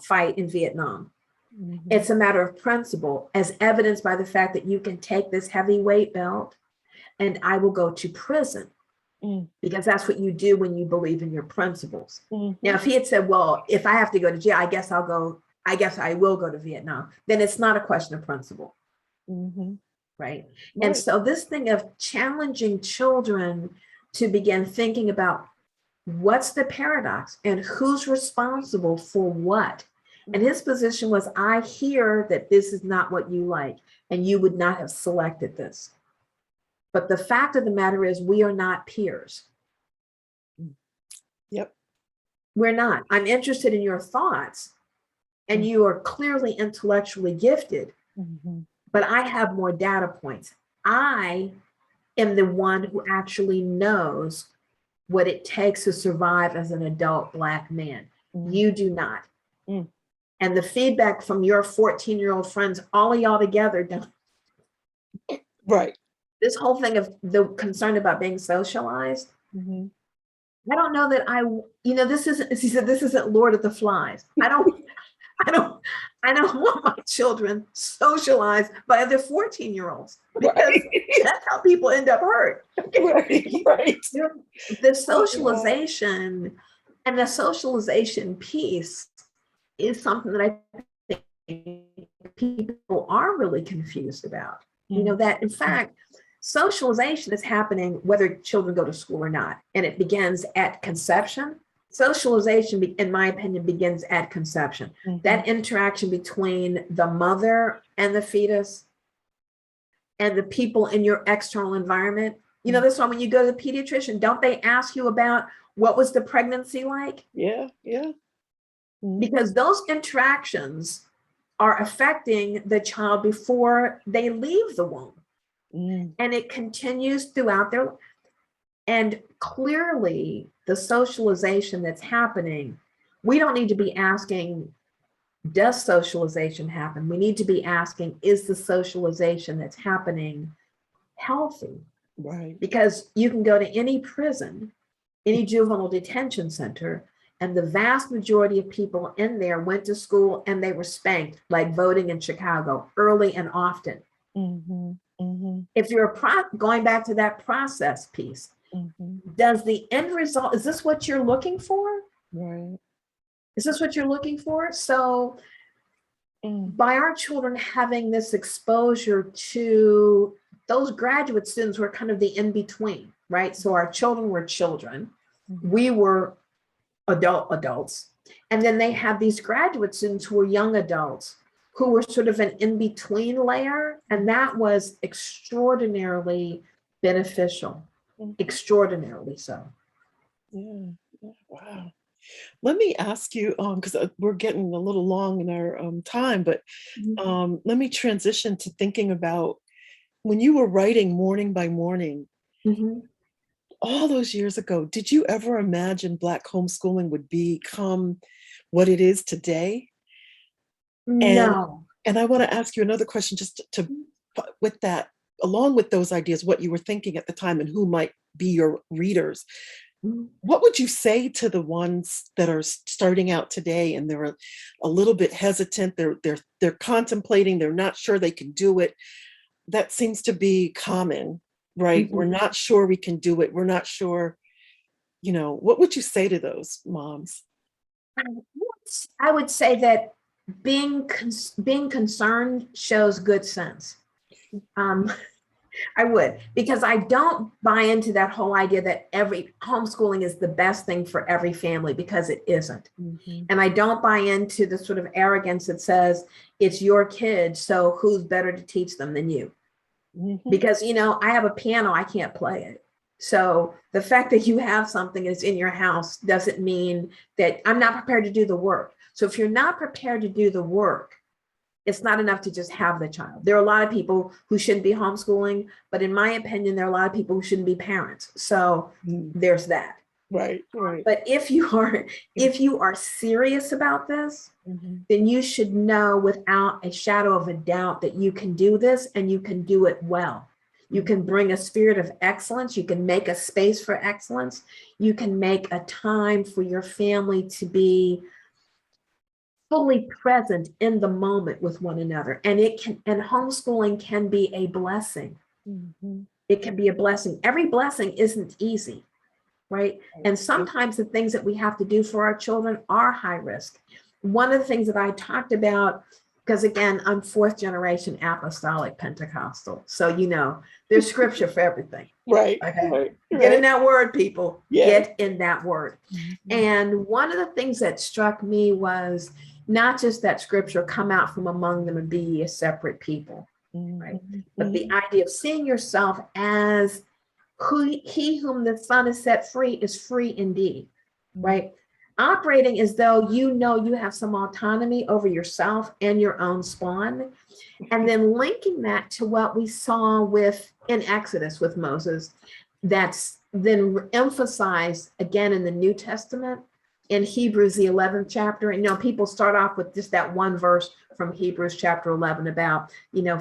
fight in Vietnam. Mm-hmm. It's a matter of principle, as evidenced by the fact that you can take this heavy weight belt and I will go to prison. Mm. Because that's what you do when you believe in your principles. Mm-hmm. Now, if he had said, well, if I have to go to jail, I guess I will go to Vietnam, then it's not a question of principle. Mm-hmm. Right. And so this thing of challenging children to begin thinking about what's the paradox and who's responsible for what. And his position was, I hear that this is not what you like, and you would not have selected this. But the fact of the matter is, we are not peers. Yep. We're not. I'm interested in your thoughts, and you are clearly intellectually gifted, but I have more data points. I am the one who actually knows what it takes to survive as an adult Black man. You do not. And the feedback from your 14-year-old friends, all of y'all together, don't. Right. This whole thing of the concern about being socialized. Mm-hmm. I don't know that this isn't Lord of the Flies. I don't want my children socialized by other 14-year-olds, because that's how people end up hurt. Right. The socialization and the socialization piece is something that I think people are really confused about. Mm-hmm. That in fact, socialization is happening whether children go to school or not, and it begins at conception. Socialization, in my opinion, begins at conception. Mm-hmm. That interaction between the mother and the fetus and the people in your external environment. That's why when you go to the pediatrician, don't they ask you about what was the pregnancy like? Yeah. Mm-hmm. Because those interactions are affecting the child before they leave the womb. Mm. And it continues throughout their life. And clearly, the socialization that's happening, we don't need to be asking, does socialization happen? We need to be asking, is the socialization that's happening healthy? Right. Because you can go to any prison, any juvenile detention center, And the vast majority of people in there went to school and they were spanked, like voting in Chicago, early and often. If you're going back to that process piece, does the end result, is this what you're looking for? Right. Is this what you're looking for? So by our children having this exposure to those graduate students who are kind of the in-between, right? So our children were children, we were adults, and then they have these graduate students who were young adults who were sort of an in-between layer, and that was extraordinarily beneficial, extraordinarily so. Yeah. Wow. Let me ask you, because we're getting a little long in our time, but let me transition to thinking about when you were writing Morning by Morning, all those years ago, did you ever imagine Black homeschooling would become what it is today? No. And I want to ask you another question just to with that, along with those ideas, what you were thinking at the time and who might be your readers. What would you say to the ones that are starting out today and they're a little bit hesitant, they're contemplating, they're not sure they can do it? That seems to be common, right? We're not sure we can do it. We're not sure, what would you say to those moms? I would say that being concerned shows good sense. I would, because I don't buy into that whole idea that every homeschooling is the best thing for every family, because it isn't. And I don't buy into the sort of arrogance that says it's your kids, so who's better to teach them than you? Because, I have a piano, I can't play it. So the fact that you have something that's in your house doesn't mean that I'm not prepared to do the work. So if you're not prepared to do the work, it's not enough to just have the child. There are a lot of people who shouldn't be homeschooling, but in my opinion, there are a lot of people who shouldn't be parents. So there's that. Right. But if you are serious about this, then you should know without a shadow of a doubt that you can do this and you can do it well. You can bring a spirit of excellence. You can make a space for excellence. You can make a time for your family to be fully present in the moment with one another. And homeschooling can be a blessing. It can be a blessing. Every blessing isn't easy, right? And sometimes the things that we have to do for our children are high risk. One of the things that I talked about, because again, I'm fourth generation Apostolic Pentecostal. So, there's scripture for everything. Right. Okay. Right. Get in that word, people. Yeah. Get in that word. And one of the things that struck me was not just that scripture, come out from among them and be ye a separate people, right? But the idea of seeing yourself as he whom the Son has set free is free indeed, right? Operating as though you have some autonomy over yourself and your own spawn, and then linking that to what we saw in Exodus with Moses, that's then emphasized again in the New Testament, in Hebrews, the 11th chapter. And, people start off with just that one verse from Hebrews chapter 11 about,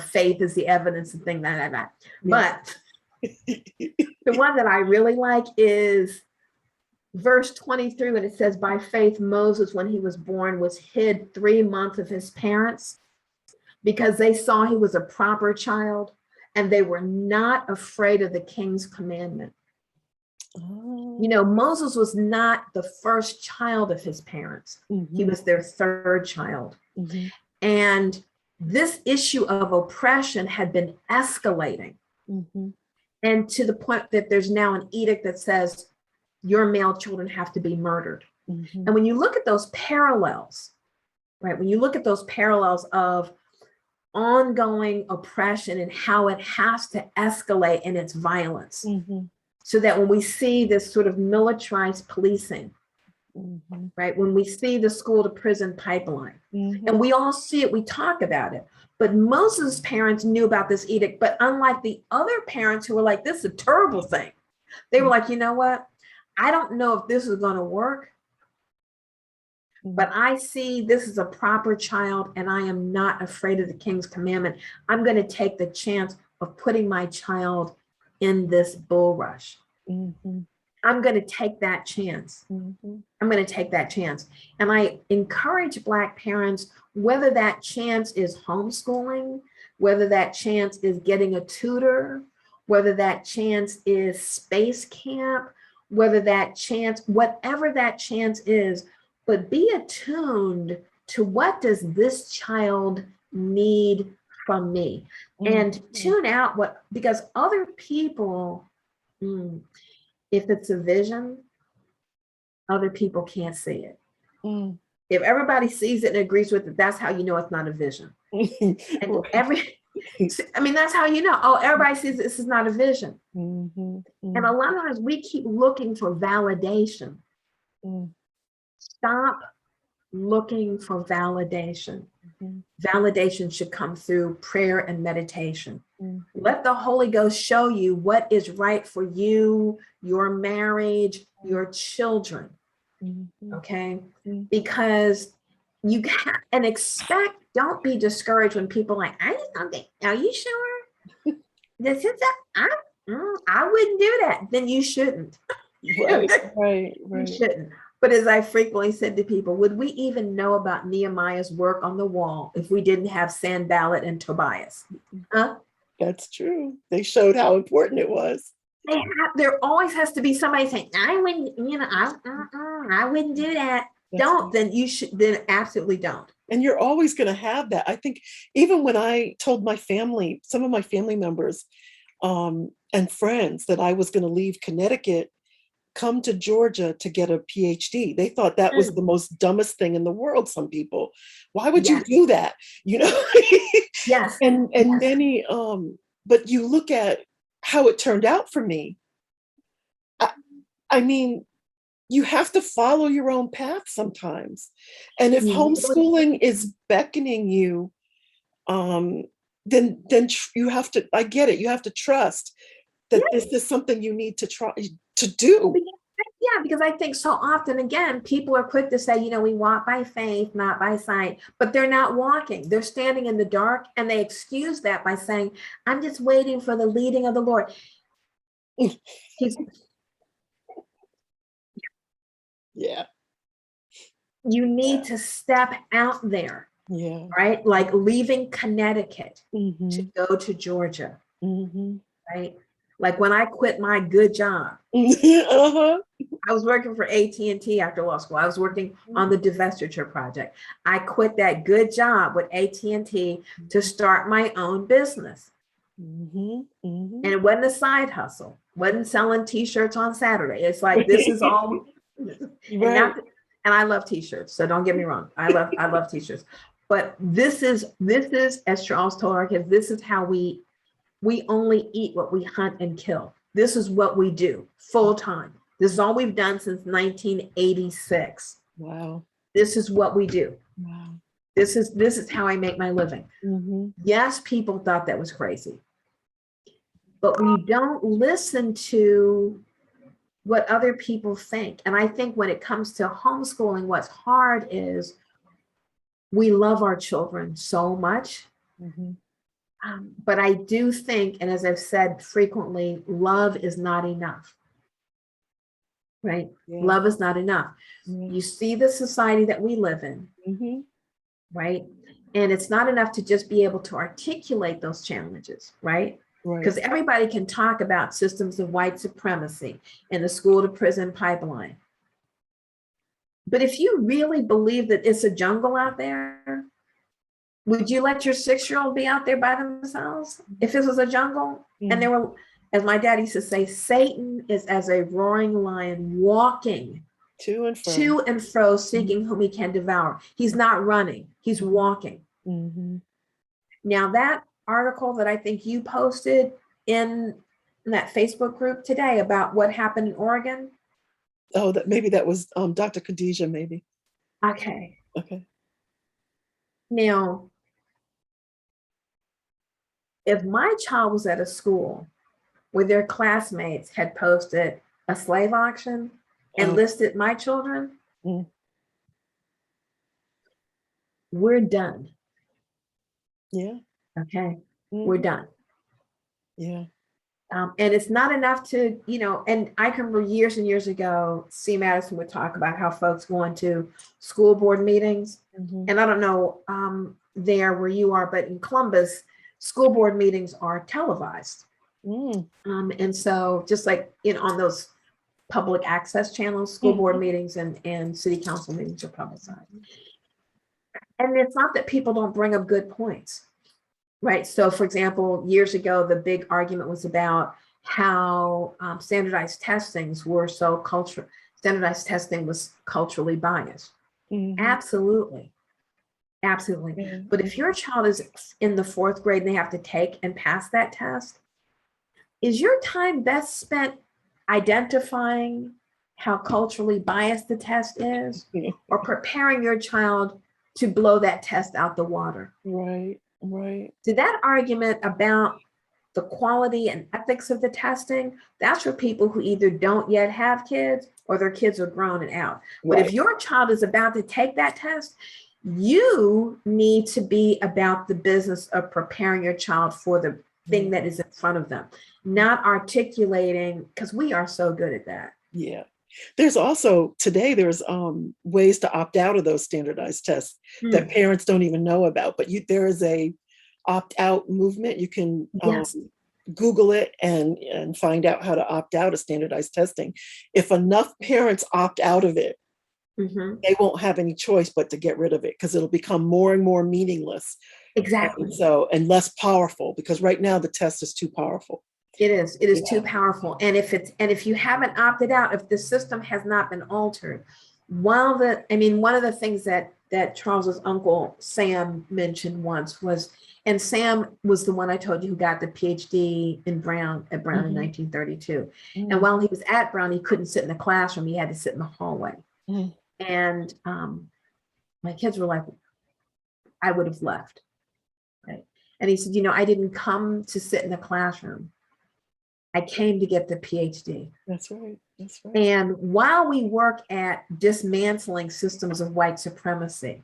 faith is the evidence and things like that. But the one that I really like is verse 23, when it says, by faith, Moses, when he was born, was hid 3 months of his parents because they saw he was a proper child and they were not afraid of the king's commandment. Moses was not the first child of his parents. He was their third child. And this issue of oppression had been escalating. And to the point that there's now an edict that says your male children have to be murdered. And when you look at those parallels, right, when you look at those parallels of ongoing oppression and how it has to escalate in its violence, so that when we see this sort of militarized policing, right, when we see the school to prison pipeline, and we all see it, we talk about it. But Moses' parents knew about this edict, but unlike the other parents who were like, this is a terrible thing, they were like, you know what? I don't know if this is going to work, but I see this is a proper child and I am not afraid of the king's commandment. I'm going to take the chance of putting my child in this bulrush. I'm going to take that chance. Mhm. I'm going to take that chance. And I encourage Black parents, whether that chance is homeschooling, whether that chance is getting a tutor, whether that chance is space camp, whether that chance, whatever that chance is, but be attuned to what does this child need from me, and Mhm. tune out what, because other people, if it's a vision, other people can't see it. Mm. If everybody sees it and agrees with it, that's how you know it's not a vision. And Right. that's how you know, oh, everybody sees this is not a vision. Mhm. And a lot of times we keep looking for validation. Mm. Stop looking for validation. Mhm. Validation should come through prayer and meditation. Mhm. Let the Holy Ghost show you what is right for you, your marriage, your children. Mhm. Okay? Mhm. Because you have and expect, don't be discouraged when people are like, I just don't think, are you sure? This is I wouldn't do that. Then you shouldn't. Right, right, You right. shouldn't. But as I frequently said to people, would we even know about Nehemiah's work on the wall if we didn't have Sanballat and Tobias? Huh? That's true. They showed how important it was. There always has to be somebody saying, I wouldn't, I wouldn't do that. That's Don't, then you should, then absolutely don't. And you're always going to have that. I think even when I told my family, some of my family members and friends, that I was going to leave Connecticut, come to Georgia to get a PhD, they thought that was the most dumbest thing in the world. Some people, why would you Yes, do that? You know, yes, and yes. many, but you look at how it turned out for me. I, I mean, you have to follow your own path sometimes. And if You really, homeschooling is beckoning you, um, you have to, I get it, you have to trust that yeah. this is something you need to try to do. Yeah, because I think so often, again, people are quick to say, we walk by faith, not by sight, but they're not walking. They're standing in the dark, and they excuse that by saying, I'm just waiting for the leading of the Lord. He's, Yeah, you need to step out there, yeah. right? Like leaving Connecticut to Mm-hmm. go to Georgia, Mm-hmm. right? Like when I quit my good job, Uh-huh. I was working for AT&T after law school. I was working on the divestiture project. I quit that good job with AT&T to start my own business. Mm-hmm. Mm-hmm. And it wasn't a side hustle. Wasn't selling t-shirts on Saturday. It's like, this is all, and Right. not, and I love t-shirts. So don't get me wrong. I love t-shirts. But this is, as Charles told our kids, this is how we only eat what we hunt and kill. This is what we do full time. This is all we've done since 1986. Wow. This is what we do. Wow. This is how I make my living. Mm-hmm. Yes, people thought that was crazy, but we don't listen to what other people think. And I think when it comes to homeschooling, what's hard is we love our children so much. Mm-hmm. But I do think, and as I've said frequently, love is not enough, right? Yeah. Love is not enough. Yeah. You see the society that we live in, Mm-hmm. right? And it's not enough to just be able to articulate those challenges, right? Right. Because everybody can talk about systems of white supremacy and the school to prison pipeline. But if you really believe that it's a jungle out there, would you let your 6-year-old be out there by themselves if this was a jungle? And there were, as my dad used to say, Satan is as a roaring lion walking To and fro, seeking whom he can devour. He's not running, he's walking. Mm-hmm. Now, that article that I think you posted in that Facebook group today about what happened in Oregon. Oh, maybe that was Dr. Khadijah, maybe. Okay. Okay. Now, if my child was at a school where their classmates had posted a slave auction and listed my children, we're done. Yeah. Okay. Mm-hmm. We're done. Yeah. And it's not enough to, and I can remember years and years ago, C. Madison would talk about how folks go into school board meetings. Mhm. And I don't know there where you are, but in Columbus, school board meetings are televised. Mm. And so just like on those public access channels, school board Mhm. meetings and city council meetings are publicized. And it's not that people don't bring up good points, right? So for example, years ago, the big argument was about how standardized testings were so standardized testing was culturally biased. Mhm. Absolutely. Absolutely. Yeah. But if your child is in the 4th grade and they have to take and pass that test, is your time best spent identifying how culturally biased the test is, or preparing your child to blow that test out the water? Right, right. So that argument about the quality and ethics of the testing, that's for people who either don't yet have kids or their kids are grown and out. But if Right. your child is about to take that test, you need to be about the business of preparing your child for the thing that is in front of them, not articulating, because we are so good at that. Yeah. There's also today there's ways to opt out of those standardized tests that parents don't even know about, but there is a opt out movement. You can Yes. Google it and find out how to opt out of standardized testing. If enough parents opt out of it, they won't have any choice but to get rid of it, because it'll become more and more meaningless. Exactly. And less powerful, because right now the test is too powerful. It is too powerful. And if you haven't opted out, if the system has not been altered, one of the things that Charles's uncle Sam mentioned once was, and Sam was the one I told you who got the PhD at Brown in 1932. And while he was at Brown, he couldn't sit in the classroom. He had to sit in the hallway. And my kids were like, I would have left. Right. And he said, I didn't come to sit in the classroom. I came to get the PhD. That's right. That's right. And while we work at dismantling systems of white supremacy,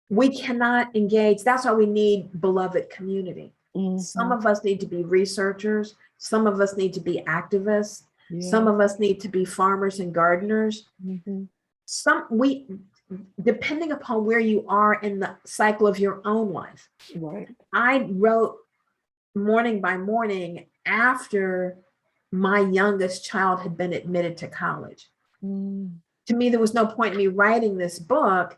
we cannot engage. That's why we need beloved community. Some of us need to be researchers. Some of us need to be activists. Some of us need to be farmers and gardeners. Depending upon where you are in the cycle of your own life. Right. I wrote Morning by Morning after my youngest child had been admitted to college. To me, there was no point in me writing this book.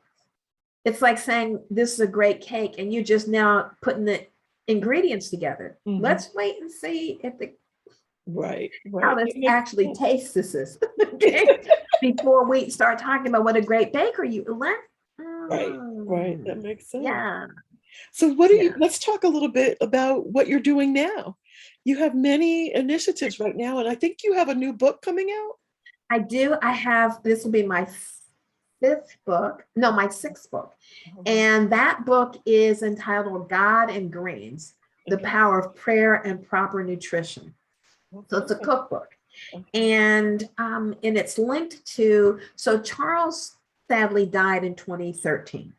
It's like saying, this is a great cake, and you're just now putting the ingredients together. Let's wait and see if how this actually tastes before we start talking about what a great baker you let. Right. That makes sense. Yeah. So let's talk a little bit about what you're doing now. You have many initiatives right now, and I think you have a new book coming out. I do. This will be my 6th book. And that book is entitled God and Greens, The Power of Prayer and Proper Nutrition. So it's a cookbook. And it's linked to, so Charles sadly died in 2013.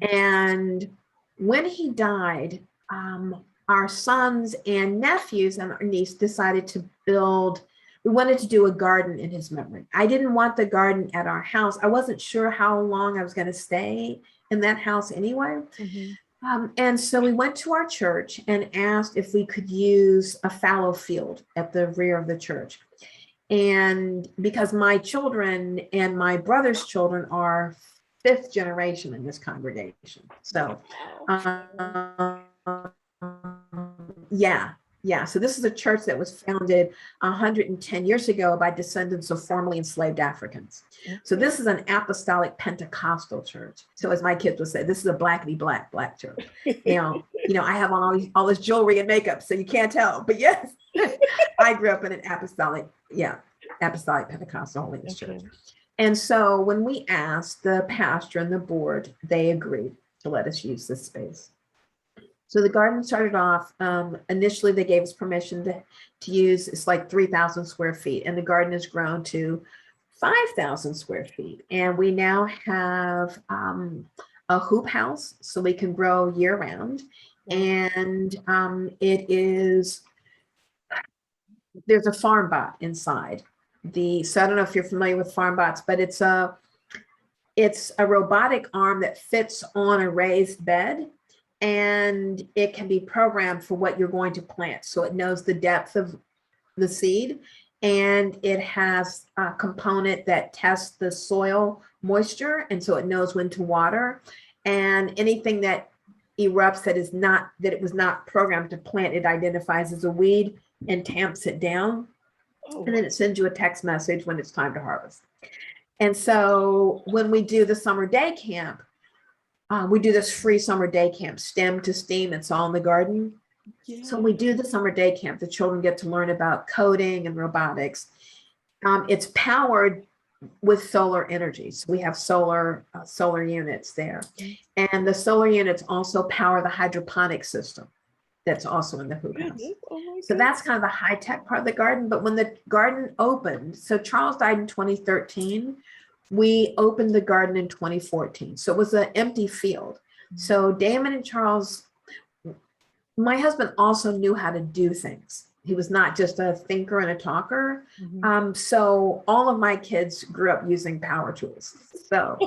And when he died, our sons and nephews and our niece decided to we wanted to do a garden in his memory. I didn't want the garden at our house. I wasn't sure how long I was going to stay in that house anyway. And so we went to our church and asked if we could use a fallow field at the rear of the church. And because my children and my brother's children are 5th generation in this congregation. So, so this is a church that was founded 110 years ago by descendants of formerly enslaved Africans. So this is an apostolic Pentecostal church. So as my kids would say, this is a blackity black church. I have on all this jewelry and makeup, so you can't tell. But yes, I grew up in an apostolic Pentecostal holiness church. And so when we asked the pastor and the board, they agreed to let us use this space. So the garden started off, initially they gave us permission to use, it's like 3,000 square feet, and the garden has grown to 5,000 square feet. And we now have a hoop house, so we can grow year round. And it is there's a farm bot inside so I don't know if you're familiar with farm bots, but it's a robotic arm that fits on a raised bed, and it can be programmed for what you're going to plant. So it knows the depth of the seed, and it has a component that tests the soil moisture, and so it knows when to water, and anything that erupts that it was not programmed to plant, it identifies as a weed and tamps it down. Oh, And then it sends you a text message when it's time to harvest. And so when we do the summer day camp, we do this free summer day camp, STEM to STEAM, it's all in the garden. yeah. So we do the summer day camp. The children get to learn about coding and robotics. It's powered with solar energy. So we have solar units there. And the solar units also power the hydroponic system that's also in the hoop house. Oh, So that's kind of the high tech part of the garden. But when the garden opened, so Charles died in 2013, we opened the garden in 2014. So it was an empty field. So Damon and Charles, my husband also knew how to do things. He was not just a thinker and a talker. So all of my kids grew up using power tools. So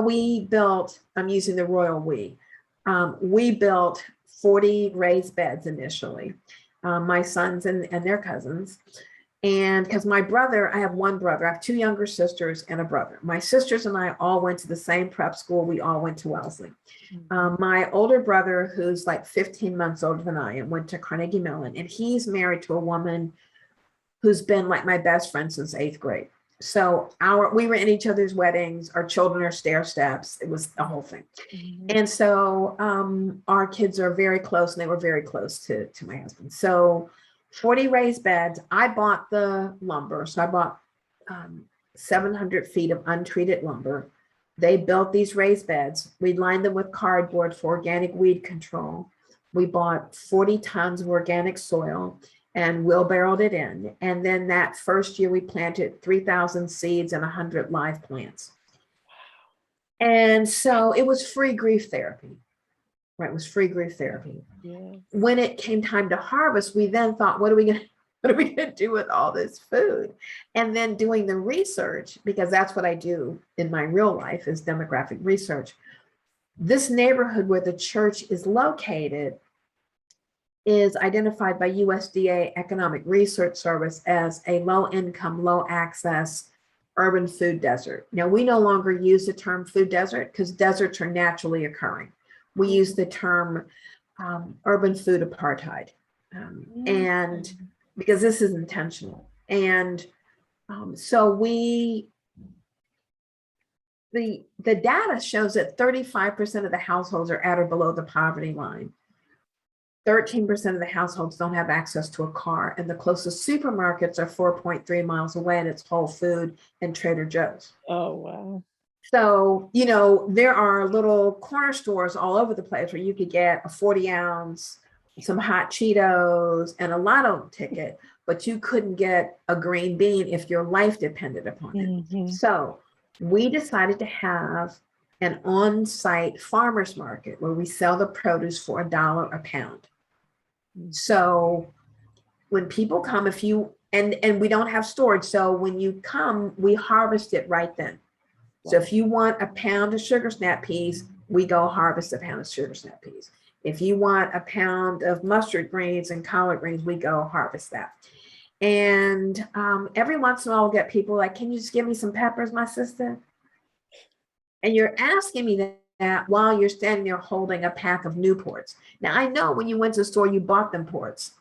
we built, I'm using the royal we built 40 raised beds initially, my sons and their cousins. And because my brother, I have one brother, I have two younger sisters and a brother. My sisters and I all went to the same prep school. We all went to Wellesley. My older brother, who's like 15 months older than I am, went to Carnegie Mellon, and he's married to a woman who's been like my best friend since 8th grade. So we were in each other's weddings, our children are stair steps. It was a whole thing. And so our kids are very close, and they were very close to my husband. So 40 raised beds. I bought the lumber. So I bought 700 feet of untreated lumber. They built these raised beds. We lined them with cardboard for organic weed control. We bought 40 tons of organic soil and wheelbarrowed it in. And then that first year we planted 3,000 seeds and 100 live plants. And so it was free grief therapy, right? It was free grief therapy. Yeah. When it came time to harvest, we then thought, what are we going to do with all this food? And then doing the research, because that's what I do in my real life, is demographic research. This neighborhood where the church is located is identified by USDA Economic Research Service as a low income, low access urban food desert. Now, we no longer use the term food desert because deserts are naturally occurring. We use the term urban food apartheid, and because this is intentional. And so the data shows that 35% of the households are at or below the poverty line. 13% of the households don't have access to a car, and the closest supermarkets are 4.3 miles away, and it's Whole Food and Trader Joe's. Oh, wow. So, there are little corner stores all over the place where you could get a 40 ounce, some hot Cheetos, and a lotto ticket, but you couldn't get a green bean if your life depended upon it. So we decided to have an on-site farmer's market where we sell the produce for $1 a pound. So when people come, and we don't have storage. So when you come, we harvest it right then. So if you want a pound of sugar snap peas, we go harvest a pound of sugar snap peas. If you want a pound of mustard greens and collard greens, we go harvest that. And every once in a while, we'll get people like, can you just give me some peppers, my sister? And you're asking me that while you're standing there holding a pack of Newports. Now, I know when you went to the store, you bought them ports.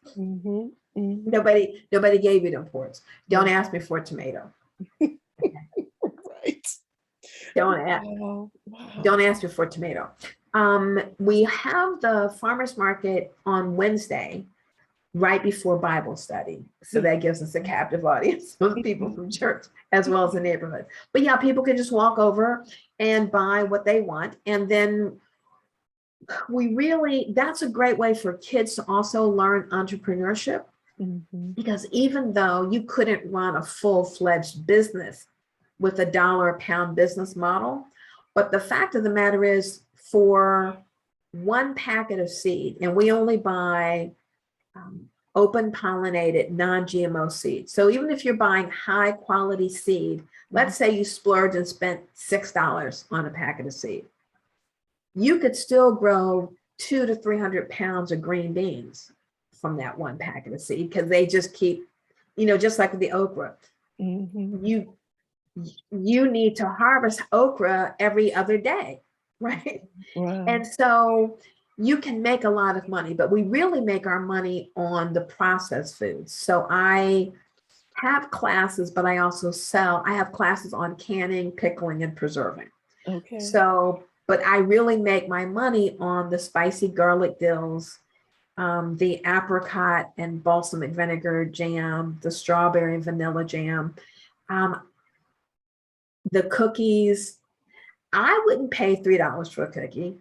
Nobody gave you them ports. Don't ask me for a tomato. Right. Don't ask me for a tomato. We have the farmer's market on Wednesday, right before Bible study. So that gives us a captive audience of people from church as well as the neighborhood. But yeah, people can just walk over and buy what they want. And then that's a great way for kids to also learn entrepreneurship. Because even though you couldn't run a full-fledged business with $1 a pound business model, but the fact of the matter is, for one packet of seed, and we only buy open pollinated, non-GMO seed. So even if you're buying high quality seed, let's say you splurged and spent $6 on a packet of seed, you could still grow 200 to 300 pounds of green beans from that one packet of seed, because they just keep, just like with the okra, you need to harvest okra every other day, right? Wow. And so you can make a lot of money, but we really make our money on the processed foods. So I have classes, but I also I have classes on canning, pickling, and preserving. Okay. So, but I really make my money on the spicy garlic dills, the apricot and balsamic vinegar jam, the strawberry and vanilla jam, the cookies. I wouldn't pay $3 for a cookie.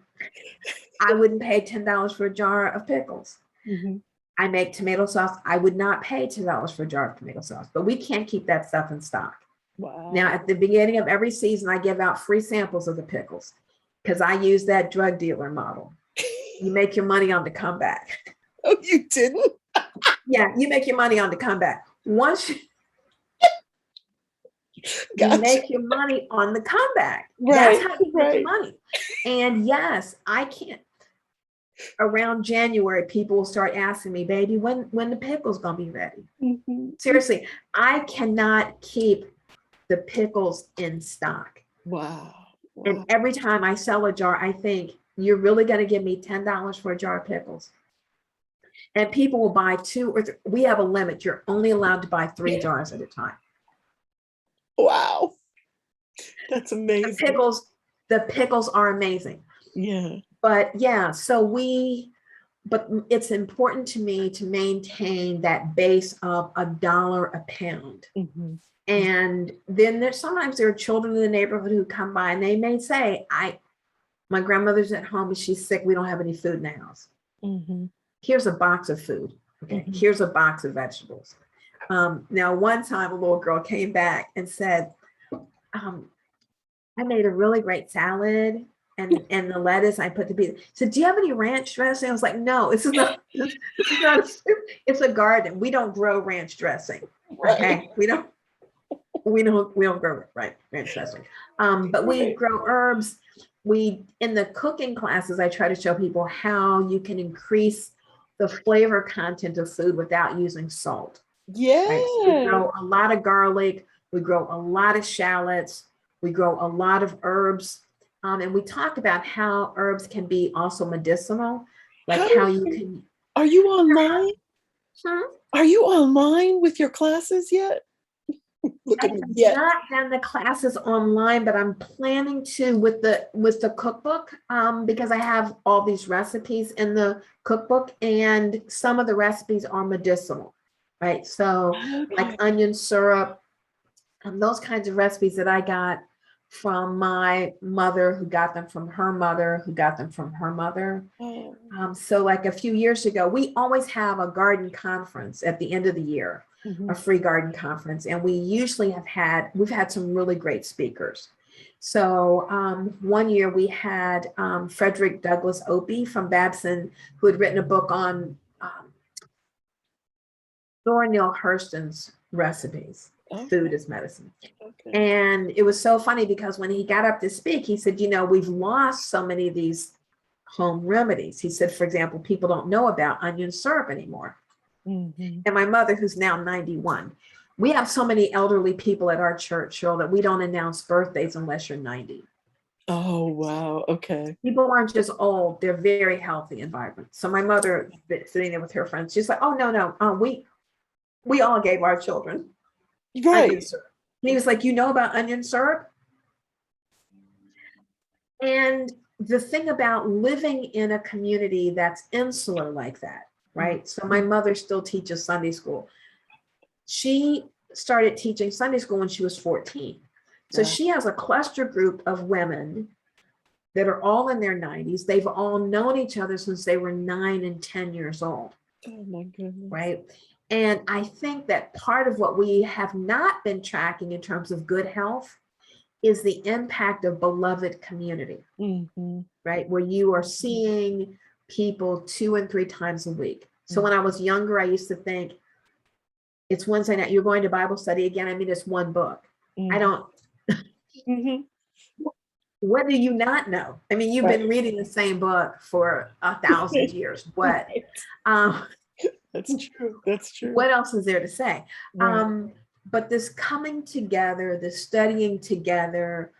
I wouldn't pay $10 for a jar of pickles. I make tomato sauce. I would not pay $10 for a jar of tomato sauce, but we can't keep that stuff in stock. Wow. Now, at the beginning of every season, I give out free samples of the pickles, because I use that drug dealer model. You make your money on the comeback. Oh, you didn't? Yeah, you make your money on the comeback. Once you Gotcha. make your money on the comeback. Right, That's how you make your money. And yes, I can't. Around January, people will start asking me, baby, when the pickles gonna be ready? Seriously, I cannot keep the pickles in stock. Wow. And every time I sell a jar, I think, you're really going to give me $10 for a jar of pickles? And people will buy 2 or 3. We have a limit. You're only allowed to buy 3 jars at a time. Wow. That's amazing. The pickles are amazing. Yeah. But yeah, but it's important to me to maintain that base of $1 a pound. And then sometimes there are children in the neighborhood who come by and they may say, my grandmother's at home and she's sick. We don't have any food in the house. Here's a box of food. Okay. Here's a box of vegetables. Now, one time a little girl came back and said, I made a really great salad, and the lettuce I put the beef. So do you have any ranch dressing? I was like, no, this is not it's a garden. We don't grow ranch dressing. Okay. We don't grow ranch dressing. But we grow herbs. In the cooking classes, I try to show people how you can increase the flavor content of food without using salt. Yeah. Right? So we grow a lot of garlic. We grow a lot of shallots. We grow a lot of herbs. And we talk about how herbs can be also medicinal, like how you can. Are you online? Huh? Are you online with your classes yet? Look at me. I've not done the classes online, but I'm planning to with the cookbook, because I have all these recipes in the cookbook, and some of the recipes are medicinal, right? So like onion syrup, those kinds of recipes that I got from my mother, who got them from her mother, who got them from her mother. So like a few years ago, we always have a garden conference at the end of the year, a free garden conference. And we usually we've had some really great speakers. So one year we had Frederick Douglass Opie from Babson, who had written a book on Zora Neale Hurston's recipes. Food is medicine. And it was so funny because when he got up to speak, he said, we've lost so many of these home remedies. He said, for example, people don't know about onion syrup anymore. And my mother, who's now 91, we have so many elderly people at our church, Cheryl, that we don't announce birthdays unless you're 90. Oh, wow. Okay. People aren't just old. They're very healthy and vibrant. So my mother, sitting there with her friends, she's like, oh, no. We all gave our children onion syrup. And he was like, about onion syrup? And the thing about living in a community that's insular like that, right? So my mother still teaches Sunday school. She started teaching Sunday school when she was 14. So she has a cluster group of women that are all in their 90s. They've all known each other since they were 9 and 10 years old. Oh my goodness. Right. And I think that part of what we have not been tracking in terms of good health is the impact of beloved community, right? Where you are seeing people 2 and 3 times a week. So when I was younger, I used to think it's Wednesday night, you're going to Bible study again. I mean, it's one book. I don't, Mhm. what do you not know? I mean, you've been reading the same book for 1,000 years. What? Um, That's true. That's true. what else is there to say? Right. But this coming together, this studying together,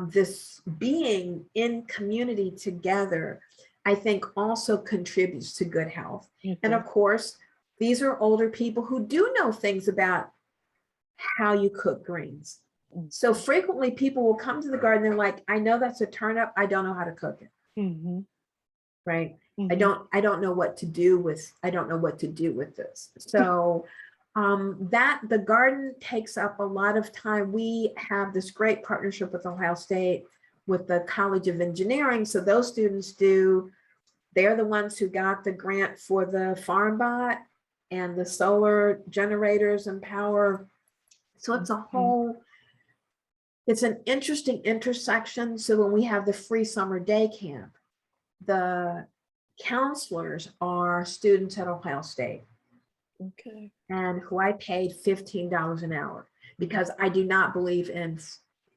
this being in community together, I think also contributes to good health. And of course, these are older people who do know things about how you cook greens. So frequently people will come to the garden and they're like, I know that's a turnip, I don't know how to cook it. Right. I don't know what to do with, this. So that the garden takes up a lot of time. We have this great partnership with Ohio State, with the College of Engineering. So those students they're the ones who got the grant for the farm bot and the solar generators and power. So it's it's an interesting intersection. So when we have the free summer day camp, the counselors are students at Ohio State. Okay. And who I paid $15 an hour because I do not believe in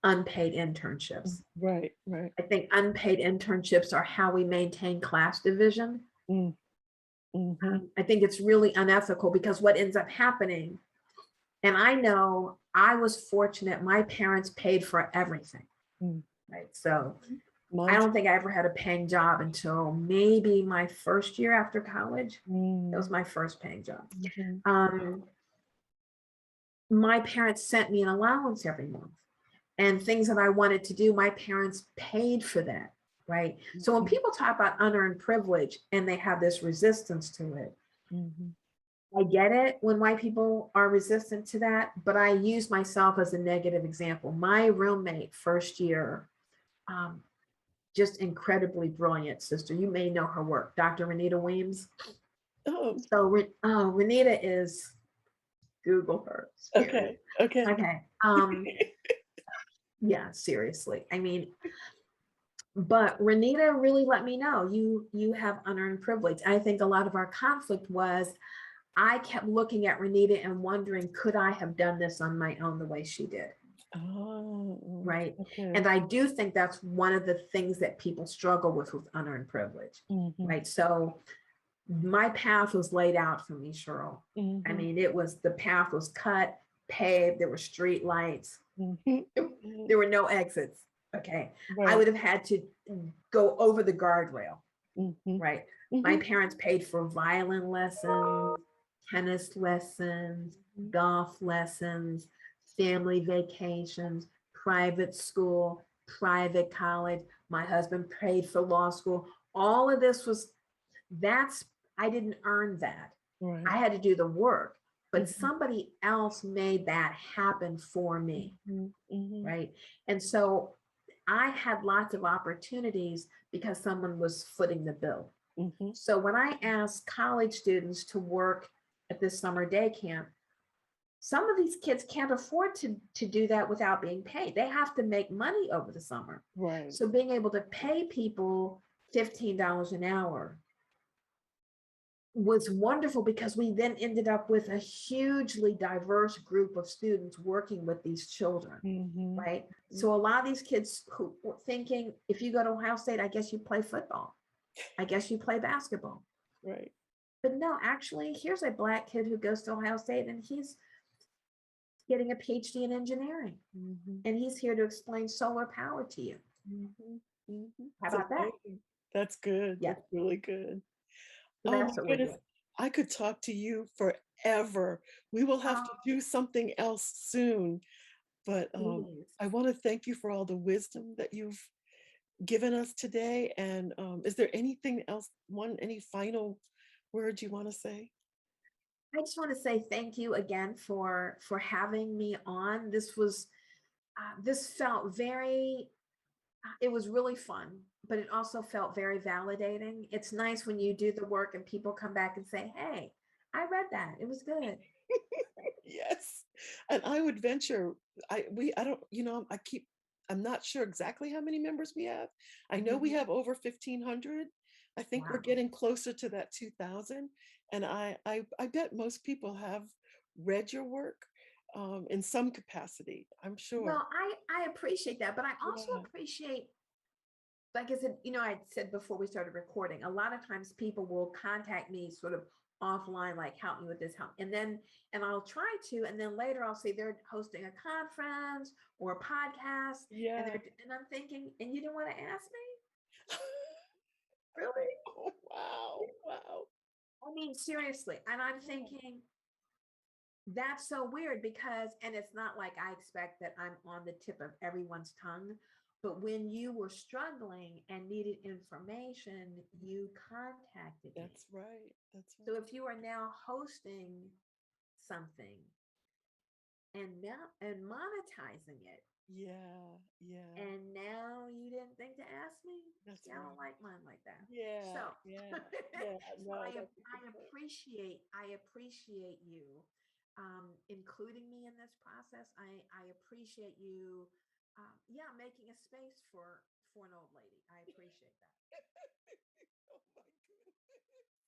unpaid internships. Right, right. I think unpaid internships are how we maintain class division. I think it's really unethical because what ends up happening, and I know I was fortunate, my parents paid for everything, right? So I don't think I ever had a paying job until maybe my first year after college. That was my first paying job. My parents sent me an allowance every month, and things that I wanted to do, my parents paid for that, right? So when people talk about unearned privilege and they have this resistance to it, I get it when white people are resistant to that, but I use myself as a negative example. My roommate first year, just incredibly brilliant sister. You may know her work, Dr. Renita Weems. Oh, So Renita is, Google her. okay. Yeah, seriously. I mean, but Renita really let me know you have unearned privilege. I think a lot of our conflict was I kept looking at Renita and wondering, could I have done this on my own the way she did? Oh, right. And I do think that's one of the things that people struggle with unearned privilege, right? So my path was laid out for me, Cheryl. I mean, the path was cut, paved, there were street lights, there were no exits. Okay. Right. I would have had to go over the guardrail, right? My parents paid for violin lessons, tennis lessons, golf lessons, family vacations, private school, private college. My husband paid for law school. All of this I didn't earn that. Right. I had to do the work, but somebody else made that happen for me, right? And so I had lots of opportunities because someone was footing the bill. So when I asked college students to work at this summer day camp, some of these kids can't afford to do that without being paid. They have to make money over the summer. Right. So being able to pay people $15 an hour was wonderful because we then ended up with a hugely diverse group of students working with these children, right? So a lot of these kids who were thinking, if you go to Ohio State, I guess you play football. I guess you play basketball. Right. But no, actually, here's a Black kid who goes to Ohio State and he's getting a PhD in engineering. And he's here to explain solar power to you. How about that? That's good. Yeah. That's really good. So oh my goodness. I could talk to you forever. We will have to do something else soon. But I want to thank you for all the wisdom that you've given us today. And is there anything else, any final words you want to say? I just want to say thank you again for having me on. This felt very, it was really fun, but it also felt very validating. It's nice when you do the work and people come back and say, hey, I read that. It was good. Yes. And I would venture, I'm not sure exactly how many members we have. I know we have over 1,500, I think we're Wow. getting closer to that 2000. And I bet most people have read your work in some capacity, I'm sure. Well, I appreciate that, but I also Yeah. appreciate, like I said, I said before we started recording, a lot of times people will contact me sort of offline, like help me with this, help. And I'll try to, and then later I'll say they're hosting a conference or a podcast, Yeah. and I'm thinking, and you didn't want to ask me? Really? Oh, wow. Wow. I mean, seriously. And I'm Yeah. thinking, that's so weird because, and it's not like I expect that I'm on the tip of everyone's tongue, but when you were struggling and needed information, you contacted me. That's right. That's So right. if you are now hosting something and monetizing it, Yeah. Yeah. and now you didn't think to ask me, That's see, I don't right. like mine like that. Yeah. So, Yeah. Yeah. so No, that's a good I point. appreciate you including me in this process. I appreciate you, yeah, making a space for an old lady. I appreciate that. Oh my goodness.